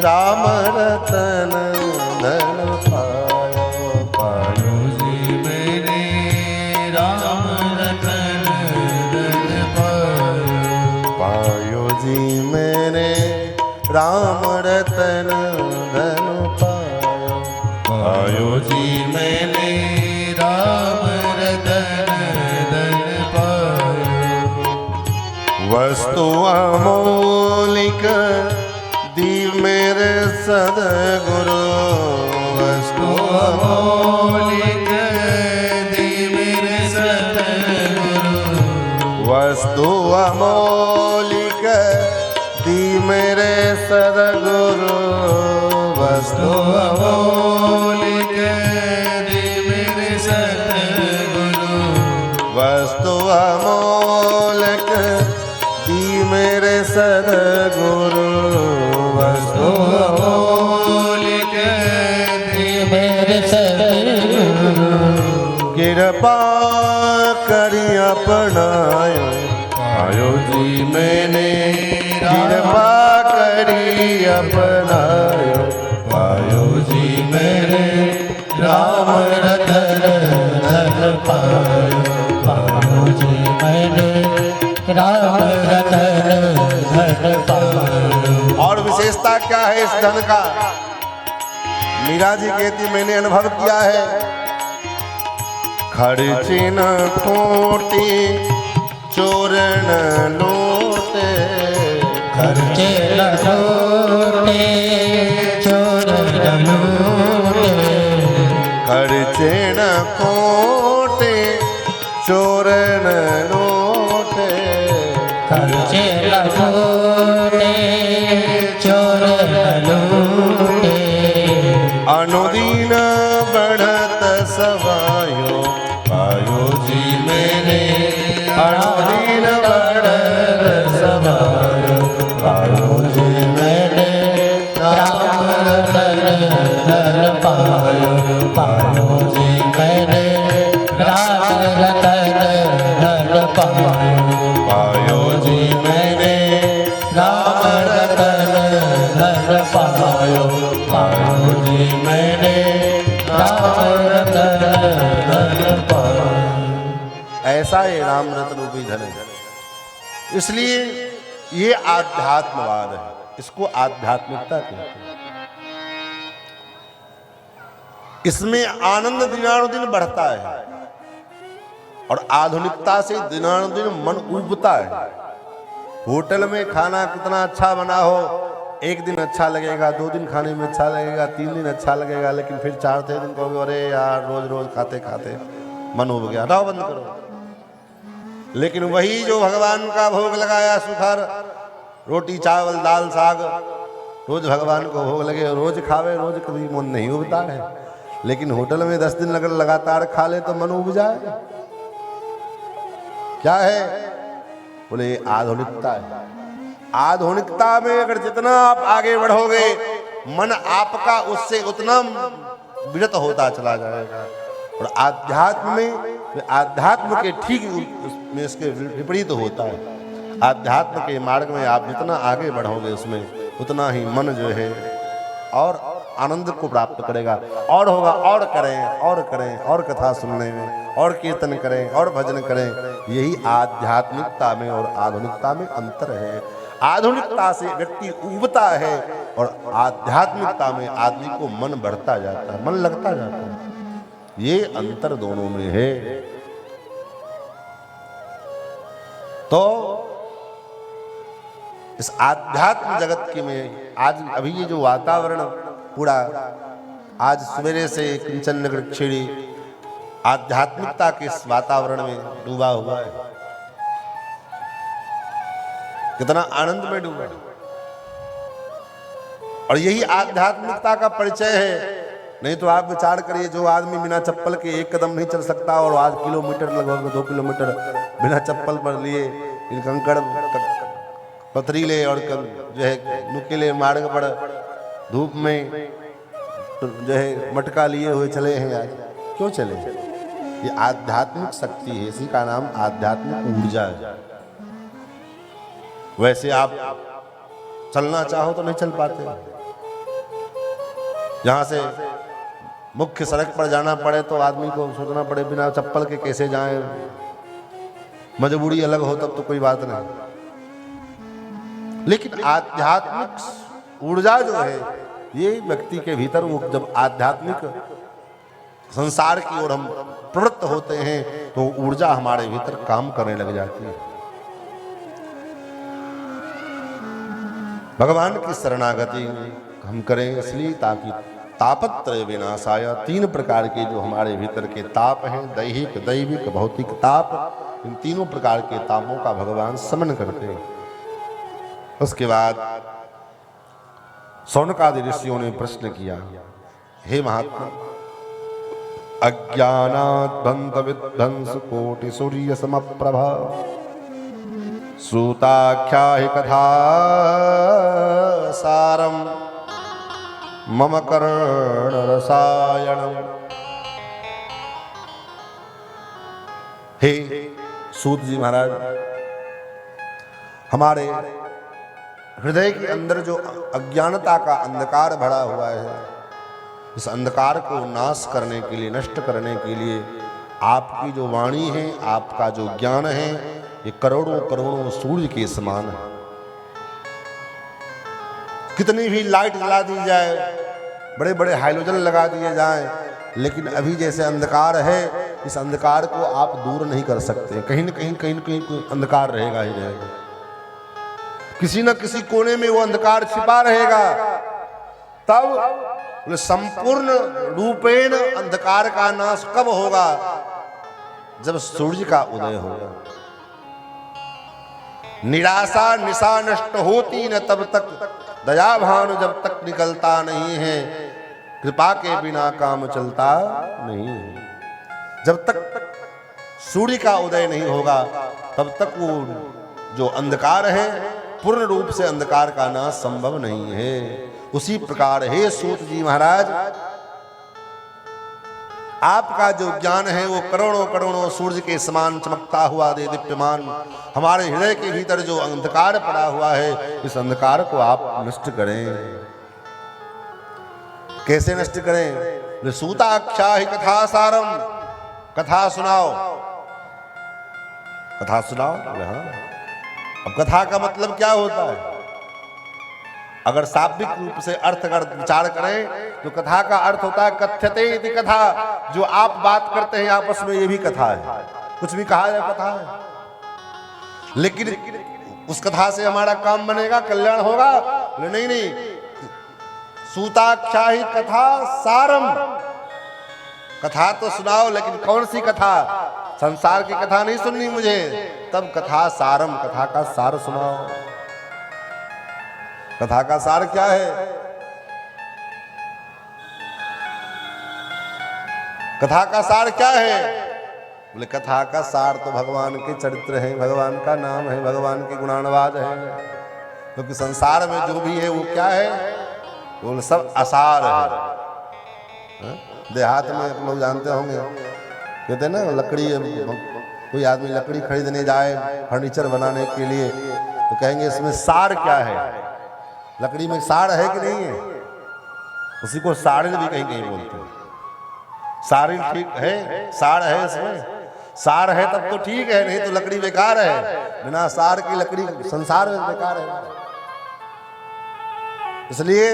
राम रतन धन पायो, पायो जी मैंने राम रतन धन पायो, पायो जी मैंने राम रतन धन पायो, पायो जी मैंने राम रतन धन पायो। वस्तु अमोलिक दी मेरे सदगुरु, वस्तु अमोलिक दी मेरे सदगुरु, वस्तु अमोलिक दी मेरे सदगुरु, वस्तु अमोलिक दी मेरे सदगुरु, वस्तु अमोलिक दी मेरे सदगुरु, वस्तु अमोलिक दी मेरे सदगुरु। कृपा करी अपनायो, पायो जी मैंने कृपा करी अपनायो, पायो जी मैंने राम रतन धन पायो, पायो जी मैंने राम रतन धन पायो। और विशेषता क्या है इस धन का? मीरा जी कहती मैंने अनुभव किया है, खर्चे न खोटे चोर न लूटे, खर्चे न खोटे चोर न लूटे, खर्चे न खोटे चोर न लूटे, खर्चे न खोटे चोर न लूटे, अनुदीन बढ़त सवायो, पायो जी मैंने अनुदीन बढ़त सवायो, पायो जी मैंने राम रतन धन पायो, पायो जी मैंने राम रतन धन पायो, पायो जी मैंने राम रतन धन पायो, पायो जी मैंने राम रतन धन पायो। ऐसा ये राम रत्न रूपी धन है। इसलिए ये आध्यात्मवाद है, इसको आध्यात्मिकता कहते हैं। इसमें आनंद दिनानुदिन बढ़ता है और आधुनिकता से दिनानुदिन मन उबता है। होटल में खाना कितना अच्छा बना हो, एक दिन अच्छा लगेगा, 2 दिन खाने में अच्छा लगेगा, 3 दिन अच्छा लगेगा, लेकिन फिर 4थे दिन कहोगे अरे यार रोज रोज खाते खाते मन उब गया, राव बंद करो। लेकिन वही जो भगवान का भोग लगाया, सुखर रोटी चावल दाल साग, रोज भगवान को भोग लगे, रोज खावे, रोज कभी मन नहीं उबता है। लेकिन होटल में 10 दिन अगर लगातार खा ले तो मन उब जाए। क्या है? बोले आधुनिकता है। आधुनिकता में अगर जितना आप आगे बढ़ोगे, मन आपका उससे उतना विरत होता चला जाएगा। और आध्यात्म में, आध्यात्म के ठीक में इसके विपरीत होता है। आध्यात्म के मार्ग में आप जितना आगे बढ़ोगे, उसमें उतना ही मन जो है और आनंद को प्राप्त करेगा। और होगा, और करें और करें, और कथा सुनने में, और कीर्तन करें, और भजन करें। यही आध्यात्मिकता में और आधुनिकता में अंतर है। आधुनिकता से व्यक्ति उबता है और आध्यात्मिकता में आदमी को मन बढ़ता जाता है, मन लगता जाता है। ये अंतर दोनों में है। तो इस आध्यात्म जगत के में आज अभी ये जो वातावरण पूरा आज सवेरे से किंचन नगर छेड़ी आध्यात्मिकता के इस वातावरण में डूबा हुआ है। कितना आनंद में डूबा। और यही आध्यात्मिकता का परिचय है। नहीं तो आप विचार करिए, जो आदमी बिना चप्पल के एक कदम नहीं चल सकता और आज किलोमीटर लगभग 2 किलोमीटर बिना चप्पल पर लिए इन कंकड़ पथरीले और जो है नुकीले मार्ग पर धूप में जो है मटका लिए हुए चले हैं, आज क्यों चले? ये आध्यात्मिक शक्ति है, इसी का नाम आध्यात्मिक ऊर्जा है। वैसे आप चलना चाहो तो नहीं चल पाते। यहां से मुख्य सड़क पर जाना पड़े तो आदमी को सोचना पड़े बिना चप्पल के कैसे जाएं। मजबूरी अलग हो तब तो कोई बात नहीं, लेकिन आध्यात्मिक ऊर्जा जो है ये व्यक्ति के भीतर, वो जब आध्यात्मिक संसार की ओर हम प्रवृत्त होते हैं तो ऊर्जा हमारे भीतर काम करने लग जाती है। भगवान की शरणागति हम करें इसलिए ताकि तापत्रय विनाशाय, 3 प्रकार के जो हमारे भीतर के ताप हैं, दैहिक, दैविक, भौतिक ताप, इन तीनों प्रकार के तापों का भगवान शमन करते हैं। उसके बाद शौनकादि ऋषियों ने प्रश्न किया, हे महात्मा, अज्ञानात् बंध विध्वंस कोटि सूर्य समप्रभा सूताख्याहि कथा सारम मम कर्ण रसायनम। हे सूत जी महाराज, हमारे हृदय के अंदर जो अज्ञानता का अंधकार भरा हुआ है, इस अंधकार को नाश करने के लिए, नष्ट करने के लिए आपकी जो वाणी है, आपका जो ज्ञान है, ये करोड़ों करोड़ों सूर्य के समान है। कितनी भी लाइट जला दी जाए, बड़े बड़े हाइड्रोजन लगा दिए जाएं, लेकिन अभी जैसे अंधकार है, इस अंधकार को आप दूर नहीं कर सकते। कहीं न कहीं अंधकार रहेगा ही रहेगा। किसी न किसी कोने में वो अंधकार छिपा रहेगा। तब संपूर्ण रूपेण अंधकार का नाश कब होगा? जब सूर्य का उदय होगा। निराशा निशा नष्ट होती न तब तक, दया भानु जब तक निकलता नहीं है, कृपा के बिना काम चलता नहीं है। जब तक सूर्य का उदय नहीं होगा तब तक वो जो अंधकार है, पूर्ण रूप से अंधकार का नाश संभव नहीं है। उसी प्रकार हे सूत जी महाराज, आपका जो ज्ञान है वो करोड़ों करोड़ों सूर्य के समान चमकता हुआ दे दीप्यमान हमारे हृदय के भीतर जो अंधकार पड़ा हुआ है, इस अंधकार को आप नष्ट करें। कैसे नष्ट करें? सूताख्या ही कथा सारम, कथा सुनाओ, कथा सुनाओ। हाँ, अब कथा का मतलब क्या होता है? अगर शाब्दिक रूप से अर्थ अगर विचार करें तो कथा का अर्थ होता है कथ्यते इति कथा, जो आप बात करते हैं आपस में, ये भी कथा है। कुछ भी कहा जाए कथा है। लेकिन उस कथा से हमारा काम बनेगा, कल्याण होगा? नहीं, सूताख्या ही कथा सारम, कथा तो सुनाओ, लेकिन कौन सी कथा? संसार की कथा नहीं सुननी मुझे, तब कथा सारम, कथा का सार सुनाओ। कथा का सार क्या है? कथा का सार क्या है? बोले कथा का सार तो भगवान के चरित्र है, भगवान का नाम है, भगवान के गुणानुवाद है। क्योंकि संसार में जो भी है वो क्या है? वो सब असार है। देहात में आप लोग जानते होंगे, कहते हैं ना, लकड़ी, कोई आदमी लकड़ी खरीदने जाए फर्नीचर बनाने के लिए तो कहेंगे इसमें सार क्या है? लकड़ी में सार है कि नहीं है? उसी को सारिल भी कहीं कहीं बोलते हैं। सारिल ठीक है, सार है, इसमें सार है तब तो ठीक है, नहीं तो लकड़ी बेकार है। बिना सार की लकड़ी संसार में बेकार है। इसलिए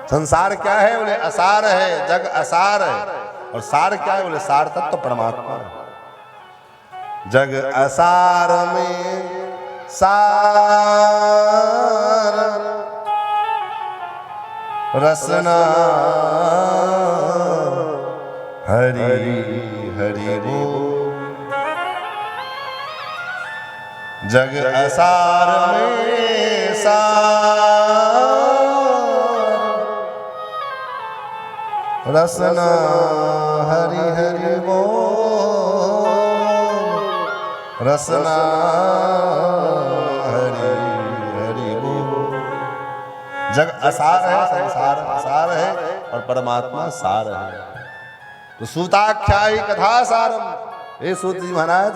संसार क्या है? बोले असार है, जग असार है। और सार क्या है? बोले सार तत्व परमात्मा है। जग असार में सार रसना हरि हरि बोल। जग असार में सार रसना हरि हरि बोल रसना हरि हरि बोल। जग असार है, संसार असार है और परमात्मा सार है। तो सूताख्यायी कथा सारम। हे सूत जी महाराज,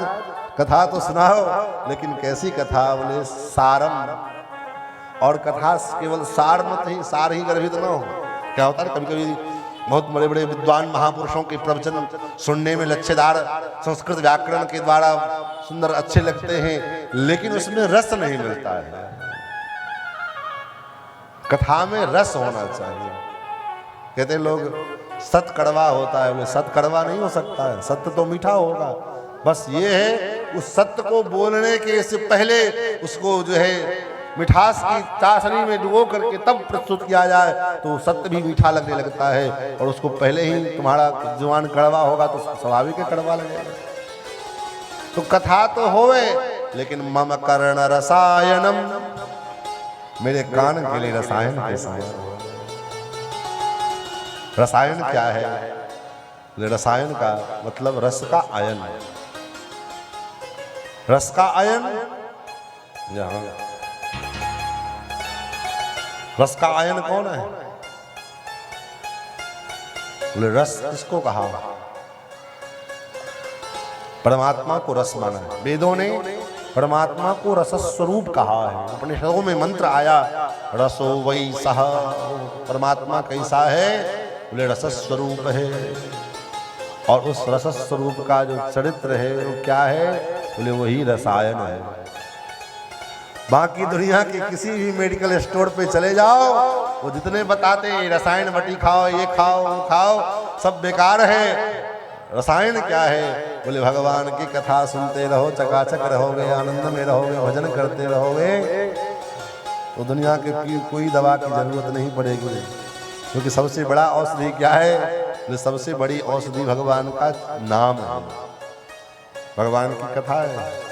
कथा तो सुनाओ, लेकिन कैसी कथा? बोले सारम। और कथा केवल सार मत ही, सार ही गर्भित न हो। क्या होता है कभी कभी बहुत बड़े बड़े विद्वान महापुरुषों के प्रवचन सुनने में लच्छेदार संस्कृत व्याकरण के द्वारा सुंदर अच्छे लगते हैं, लेकिन उसमें रस नहीं मिलता है। कथा में रस होना चाहिए। कहते हैं लोग सत कड़वा होता है, बोले सत कड़वा नहीं हो सकता है, सत्य तो मीठा होगा। बस ये है उस सत्य को बोलने के से पहले उसको जो है मिठास की चाशनी में डुबो करके तब प्रस्तुत किया जाए तो सत्य भी मीठा लगने लगता है। और उसको पहले ही तुम्हारा जुबान कड़वा होगा तो स्वाभाविक है कड़वा लगेगा। तो कथा तो होवे, लेकिन मम कर्ण रसायनम, मेरे कान के लिए रसायन के समान। रसायन क्या है? रसायन का मतलब रस का आयन। रस का आयन, यहां रस का आयन कौन है? बोले रस किसको कहा? परमात्मा को रस माना है। वेदों ने परमात्मा को रस स्वरूप कहा है। उपनिषदों में मंत्र आया रसो वै सह। परमात्मा कैसा है? बोले रस स्वरूप है। और उस रस स्वरूप का जो चरित्र है वो क्या है? बोले वही रसायन है। बाकी दुनिया के किसी भी मेडिकल स्टोर पे चले जाओ, वो जितने बताते हैं रसायन बटी खाओ, ये खाओ, वो खाओ, सब बेकार है। रसायन क्या है? बोले भगवान की कथा सुनते रहो, चकाचक रहोगे, आनंद में रहोगे, भजन करते रहोगे, तो दुनिया के कोई दवा की जरूरत नहीं पड़ेगी। क्योंकि सबसे बड़ा औषधि क्या है? जो सबसे बड़ी औषधि भगवान का नाम है, भगवान की कथा है।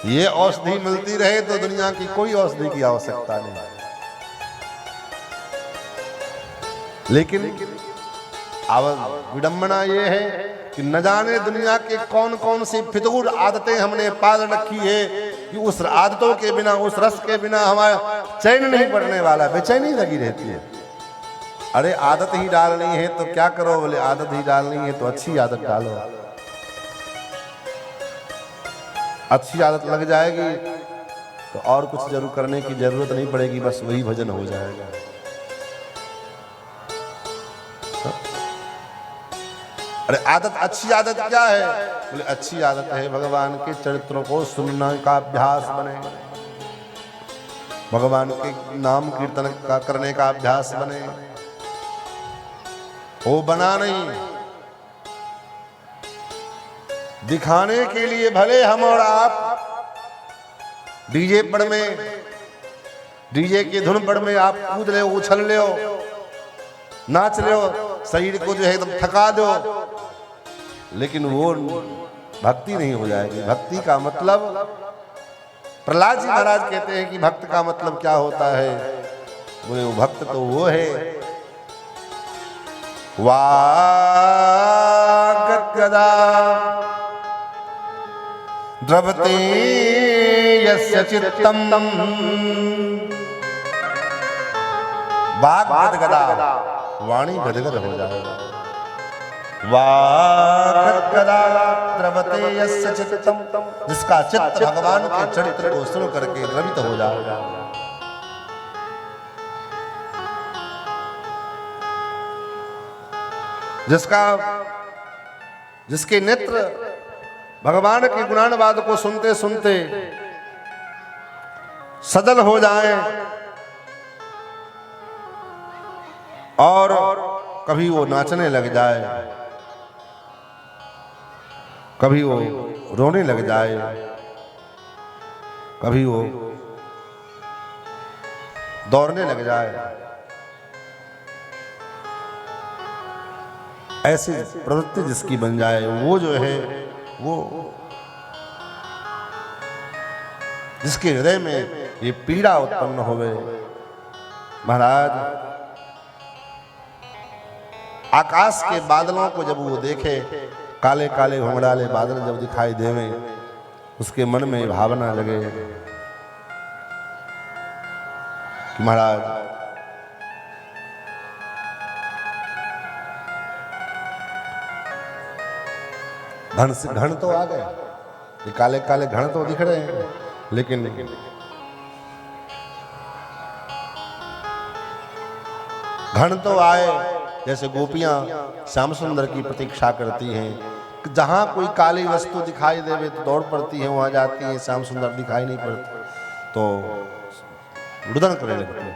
ये औषधि मिलती रहे तो दुनिया की कोई औषधि की आवश्यकता नहीं। लेकिन विडंबना ये है कि न जाने दुनिया के कौन कौन सी फितूर आदतें हमने पाल रखी है कि उस आदतों के बिना, उस रस के बिना हमारा चैन नहीं पड़ने वाला, बेचैनी लगी रहती है। अरे आदत ही डालनी है तो क्या करो? बोले आदत ही डालनी है तो अच्छी आदत डालो। अच्छी आदत लग जाएगी तो और कुछ जरूर करने की जरूरत नहीं पड़ेगी, बस वही भजन हो जाएगा। अरे आदत, अच्छी आदत क्या है? बोले अच्छी आदत है भगवान के चरित्रों को सुनने का अभ्यास बने, भगवान के नाम कीर्तन का करने का अभ्यास बने। वो बना नहीं दिखाने के लिए। भले हम और आप डीजे पर में, डीजे की धुन पर में आप कूद ले, उछल ले, नाच ले, शरीर को जो है एकदम थका दो, लेकिन वो भक्ति नहीं हो जाएगी। भक्ति का मतलब, प्रहलाद जी महाराज कहते हैं कि भक्त का मतलब क्या होता है? बोले वो भक्त तो वो है वागद्गदा द्रवते यस्य चित्तम। वाग गदगदा, वाणी गदगद हो जाएगा। वागद्गदा द्रवते यस्य चित्तम, जिसका चित्त भगवान के चरित्र को सुन करके द्रवित हो जाएगा। जिसके नेत्र भगवान के गुणानुवाद को सुनते सुनते सजल हो जाएं और कभी वो नाचने लग जाए, कभी वो रोने लग जाए, कभी वो दौड़ने लग जाए, ऐसी प्रवृत्ति जिसकी बन जाए, वो जो है वो जिसके हृदय में ये पीड़ा उत्पन्न होवे। महाराज आकाश के बादलों को जब वो देखे, काले काले घुंघराले बादल जब दिखाई देवे, उसके मन में भावना लगे कि महाराज घन तो आ गए, ये काले काले घन तो दिख रहे हैं, लेकिन घन तो आए। जैसे गोपियां श्याम सुंदर की प्रतीक्षा करती हैं, जहां कोई काली वस्तु दिखाई देवे तो दौड़ पड़ती है, वहां जाती है, श्याम सुंदर दिखाई नहीं पड़ती तो रुदन करने लगती है।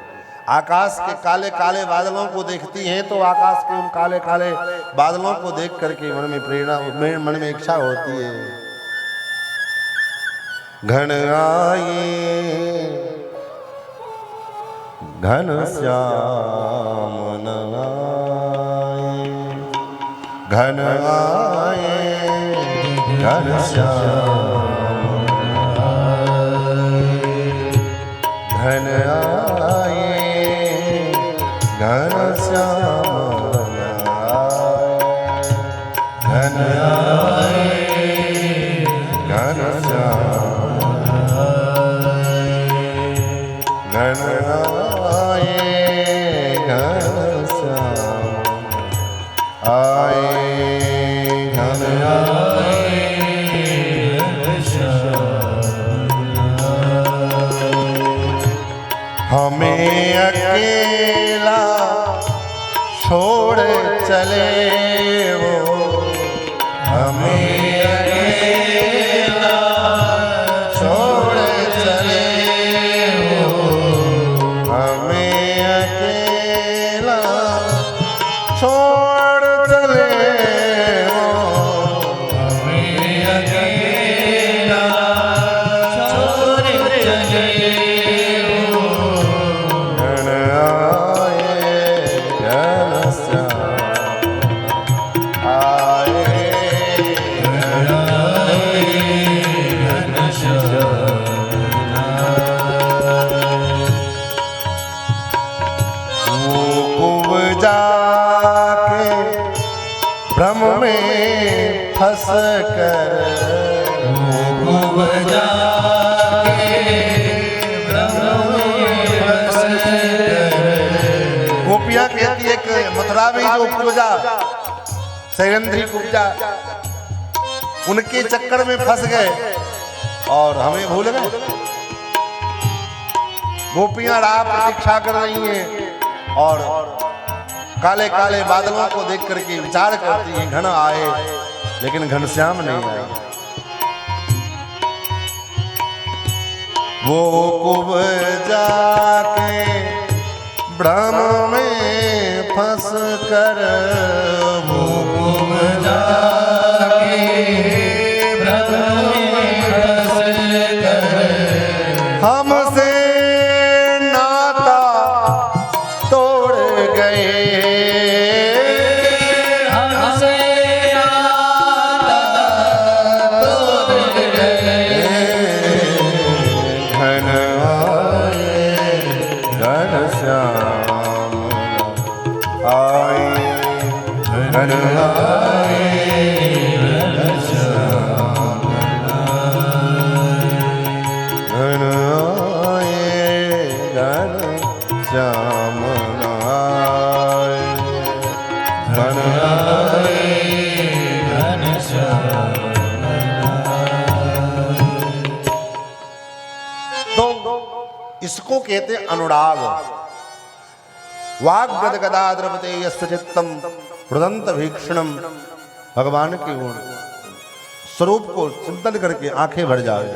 आकाश के काले काले बादलों को देखती हैं तो आकाश के उन काले काले बादलों को देख करके मन में प्रेरणा, मन में इच्छा होती है, घन आए घन श्याम आए, घन आए घन श्याम घन आए घन श्याम घन आए घन श्याम घन आए घन श्याम आए घन आए घन श्याम। हमें अकेला छोड़ चले वो, हमें अकेला छोड़ चले वो, हमें अकेला छोड़ चले वो, हमें अकेला छोड़ चले वो, घन आए घन श्याम आए घन आए घन श्याम आए। वो कुब जाके भ्रम में फंस कर, वो कुब जाके भ्रम में फंस कर। गोपियां कहती है कि मथुरा में जो कुब्जा सैरंध्री कुब्जा, उनके चक्कर में फंस गए और हमें भूल गए। गोपियां राह प्रतीक्षा कर रही हैं और काले काले बादलों को देख करके विचार करती हैं, घन आए लेकिन घनश्याम नहीं आए। वो कुब जाके भ्रम में फंस कर, वो कुब जाके भ्रम में फंस कर, हमसे नाता तोड़ गए, हमसे नाता तोड़ गए। घन आए घन श्याम आए घन आए घन श्याम घन आए घन श्याम आए घन आए घन श्याम। तो इसको कहते अनुराग। वाग गद गदा द्रवते यस्य चित्तम रुदंत भीक्षणम। भगवान के स्वरूप को चिंतन करके आंखें भर जावे,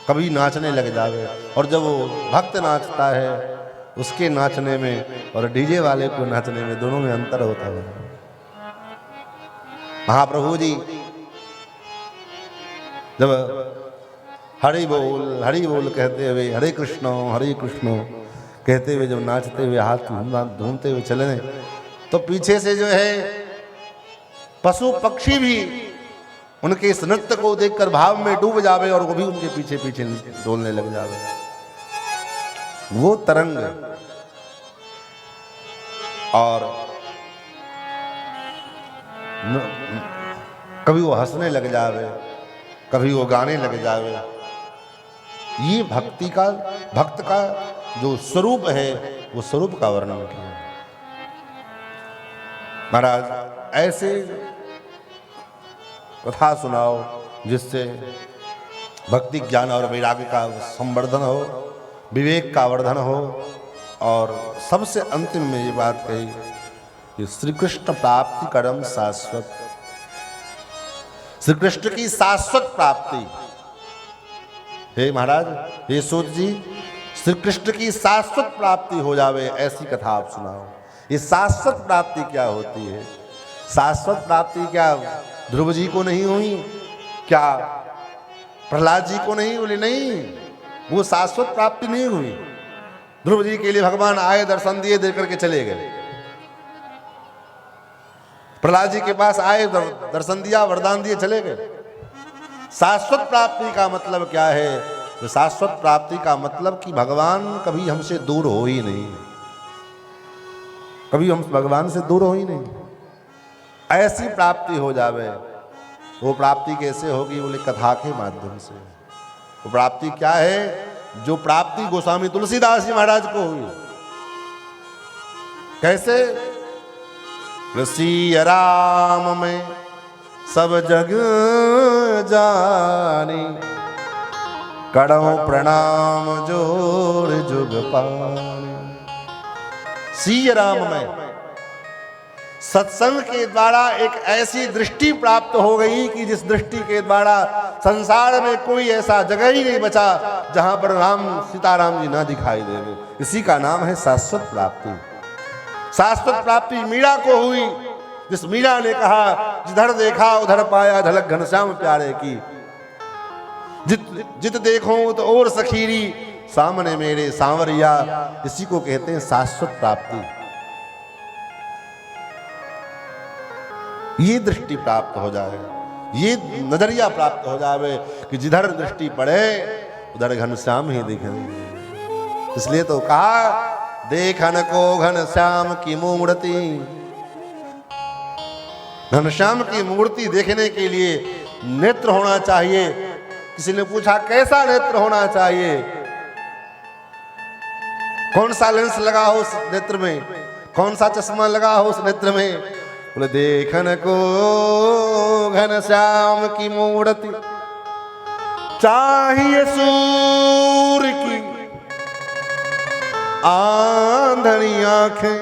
कभी नाचने लग जावे। और जब वो भक्त नाचता है उसके नाचने में और डीजे वाले को नाचने में, दोनों में अंतर होता है। महाप्रभु जी जब हरि बोल कहते हुए, हरे कृष्ण कहते हुए जब नाचते हुए हाथ घूमते हुए चले, तो पीछे से जो है पशु पक्षी भी उनके इस नृत्य को देखकर भाव में डूब जावे और वो भी उनके पीछे पीछे डोलने लग जावे। वो तरंग और कभी वो हंसने लग जावे, कभी वो गाने लग जावे। ये भक्ति का, भक्त का जो स्वरूप है वो स्वरूप का वर्णन किया महाराज। ऐसे कथा सुनाओ जिससे भक्ति ज्ञान और वैराग्य का संवर्धन हो, विवेक का वर्धन हो। और सबसे अंतिम में ये बात कही कि श्री कृष्ण प्राप्ति करम शाश्वत, श्री कृष्ण की शाश्वत प्राप्ति। हे महाराज, हे सूत जी, श्री कृष्ण की शाश्वत प्राप्ति हो जावे ऐसी कथा आप सुनाओ। ये शाश्वत प्राप्ति क्या होती है? शाश्वत प्राप्ति क्या ध्रुव जी को नहीं हुई? क्या प्रहलाद जी को नहीं? बोले नहीं, वो शाश्वत प्राप्ति नहीं हुई। ध्रुव जी के लिए भगवान आए, दर्शन दिए, दे करके चले गए। प्रहलाद जी के पास आए, दर्शन दिया, वरदान दिए, चले गए। शाश्वत प्राप्ति का मतलब क्या है? तो शाश्वत प्राप्ति का मतलब कि भगवान कभी हमसे दूर हो ही नहीं, कभी हम भगवान से दूर हो ही नहीं, ऐसी प्राप्ति हो जावे। वो प्राप्ति कैसे होगी? बोले कथा के माध्यम से। वो प्राप्ति क्या है? जो प्राप्ति गोस्वामी तुलसीदास जी महाराज को हुई। कैसे? सिया राम में सब जग जानी, करो प्रणाम जोर जुग पानी। सिया राम में सत्संग के द्वारा एक ऐसी दृष्टि प्राप्त हो गई कि जिस दृष्टि के द्वारा संसार में कोई ऐसा जगह ही नहीं बचा जहां पर राम, सीताराम जी ना दिखाई देंगे। इसी का नाम है शाश्वत प्राप्ति। शाश्वत प्राप्ति मीरा को हुई, जिस मीरा ने कहा जिधर देखा उधर पाया झलक घनश्याम प्यारे की। जित देखो तो और सखीरी, सामने मेरे सांवरिया। इसी को कहते हैं शाश्वत प्राप्ति। ये दृष्टि प्राप्त हो जाए, ये नजरिया प्राप्त हो जाए कि जिधर दृष्टि पड़े उधर घनश्याम ही दिखे। इसलिए तो कहा देखन को घनश्याम की मूर्ति। घनश्याम की मूर्ति देखने के लिए नेत्र होना चाहिए। किसी ने पूछा कैसा नेत्र होना चाहिए? कौन सा लेंस लगा हो उस नेत्र में, कौन सा चश्मा लगा हो उस नेत्र में? बोले देखन को घनश्याम की मूर्ति, चाहिए सूर्य की आंधनी आंखें।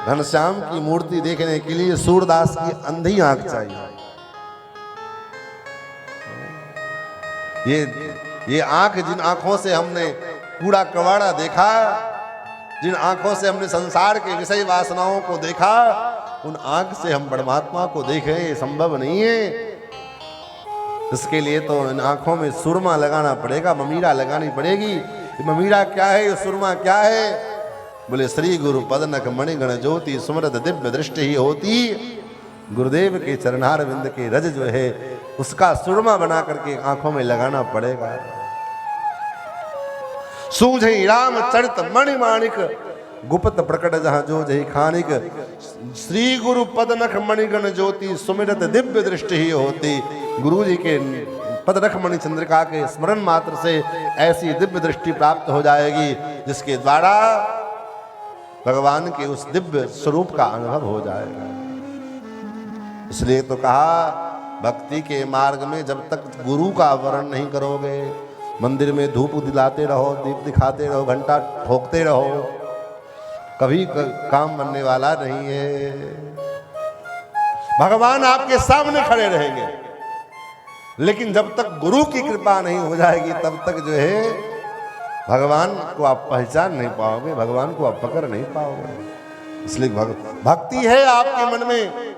घनश्याम की मूर्ति देखने के लिए सूरदास की अंधी आंख चाहिए। ये आंख, जिन आंखों से हमने कूड़ा कबाड़ा देखा, जिन आंखों से हमने संसार के विषय वासनाओं को देखा, उन आंख से हम परमात्मा को देखें ये संभव नहीं है। इसके लिए तो इन आंखों में सुरमा लगाना पड़ेगा, ममीरा लगानी पड़ेगी। ममीरा क्या है, ये सुरमा क्या है? बोले श्री गुरु पदनक मणिगण ज्योति सुमरत दिव्य दृष्टि ही होती। गुरुदेव के चरणार विंद के रज जो है उसका सुरमा बना करके आंखों में लगाना पड़ेगा। सूझे राम चरित मणि माणिक, गुप्त प्रकट जहां जो जही खानिक। श्री गुरु पदनख मणिगण ज्योति सुमिरत दिव्य दृष्टि ही होती। गुरु जी के पदनख मणि चंद्रिका के स्मरण मात्र से ऐसी दिव्य दृष्टि प्राप्त हो जाएगी जिसके द्वारा भगवान के उस दिव्य स्वरूप का अनुभव हो जाएगा। इसलिए तो कहा भक्ति के मार्ग में जब तक गुरु का वर्ण नहीं करोगे, मंदिर में धूप दिलाते रहो, दीप दिखाते रहो, घंटा ठोकते रहो, कभी काम बनने वाला नहीं है। भगवान आपके सामने खड़े रहेंगे, लेकिन जब तक गुरु की कृपा नहीं हो जाएगी तब तक जो है भगवान को आप पहचान नहीं पाओगे, भगवान को आप पकड़ नहीं पाओगे। इसलिए भक्ति है आपके मन में,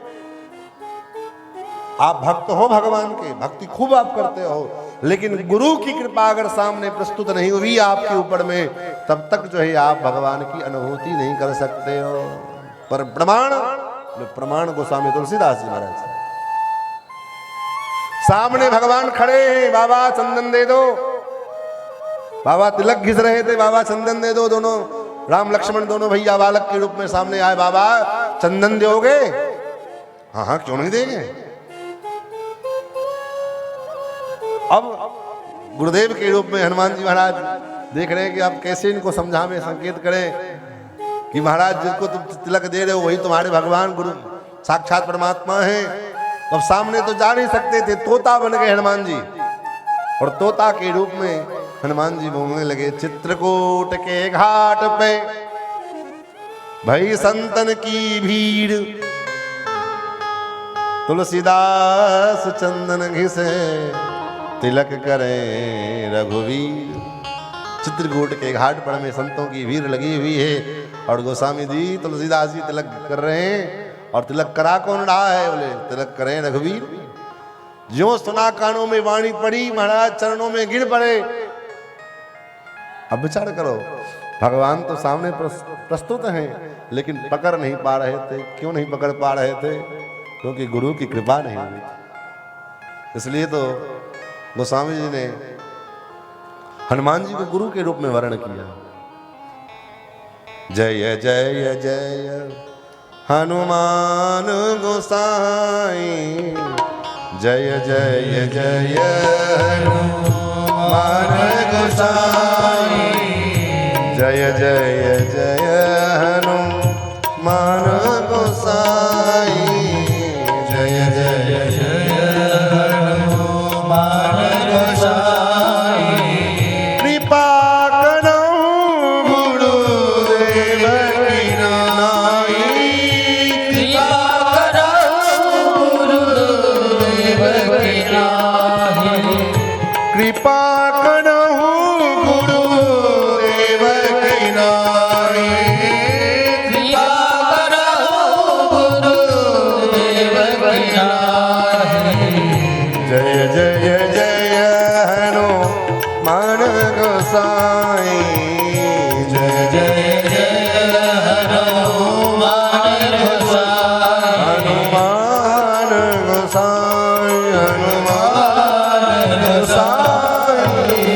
आप भक्त हो भगवान के, भक्ति खूब आप करते हो, लेकिन गुरु की कृपा अगर सामने प्रस्तुत नहीं हुई आपके ऊपर में, तब तक जो है आप भगवान की अनुभूति नहीं कर सकते हो। पर प्रमाण गोस्वामी तुलसीदास जी महाराज, सामने भगवान खड़े हैं, बाबा चंदन दे दो। बाबा तिलक घिस रहे थे, बाबा चंदन दे दो। दोनों राम लक्ष्मण दोनों भैया बालक के रूप में सामने आए। बाबा चंदन दोगे? हाँ हाँ क्यों नहीं देंगे। अब गुरुदेव के रूप में हनुमान जी महाराज देख रहे हैं कि आप कैसे इनको समझावे, संकेत करें कि महाराज जिनको तुम तिलक दे रहे हो वही तुम्हारे भगवान गुरु साक्षात परमात्मा हैं। अब सामने तो जा नहीं सकते थे, तोता बन गए हनुमान जी, और तोता के रूप में हनुमान जी बोलने लगे। चित्रकूट के घाट पे भई संतन की भीड़, तुलसीदास चंदन घिसे तिलक करें रघुवीर। चित्रकूट के घाट पर में संतों की भीड़ लगी हुई है और गोस्वामी जी तुलसीदास जी तिलक कर रहे हैं। और तिलक करा कौन रहा है? बोले तिलक करें रघुवीर। जो सुना कानों में वाणी पड़ी, महाराज चरणों में गिर पड़े। अब विचार करो, भगवान तो सामने प्रस्तुत हैं लेकिन पकड़ नहीं पा रहे थे। क्यों नहीं पकड़ पा रहे थे? क्योंकि गुरु की कृपा नहीं हुई। इसलिए तो गोस्वामी जी ने हनुमान जी को गुरु के रूप में वर्ण किया। जय जय जय हनुमान गोसाई, जय जय जय हनुमान गोसाई, जय जय जय हनुमान गोसाई, जय जय जय हनुमान गोसाई। कृपा करो गुरुदेव की नाई, कृपा करो गुरुदेव की नाई, कृपा करो गुरुदेव की नाई, कृपा करो गुरुदेव की नाई। जय जय जय हनुमान गोसाई, जय जय जय हनुमान गोसाई, हनुमान गोसाई, हनुमान गोसाई।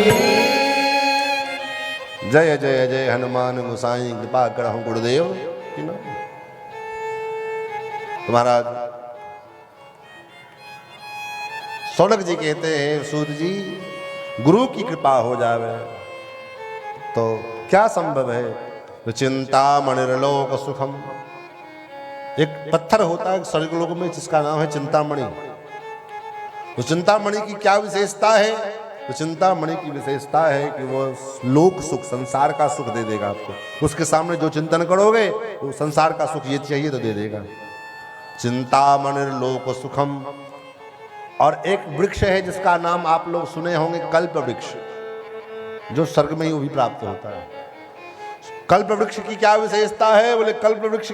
जय जय जय हनुमान गोसाई, कृपा करहु गुरुदेव की नाई। तुम्हारा सौनक जी कहते हैं, सूत जी गुरु की कृपा हो जावे तो क्या संभव है? तो चिंता मणिर्लोक सुखम। एक पत्थर होता है स्वर्गलोक में जिसका नाम है चिंतामणि। तो चिंतामणि की क्या विशेषता है? तो चिंतामणि की विशेषता है कि वो लोक सुख, संसार का सुख दे देगा आपको। उसके सामने जो चिंतन करोगे वो संसार का सुख ये चाहिए तो दे देगा। चिंतामणिर्लोक सुखम। और एक वृक्ष है जिसका नाम आप लोग सुने होंगे, कल्प वृक्ष, जो स्वर्ग में ही वो भी प्राप्त होता है। कल्प वृक्ष की क्या विशेषता है? बोले कल्प वृक्ष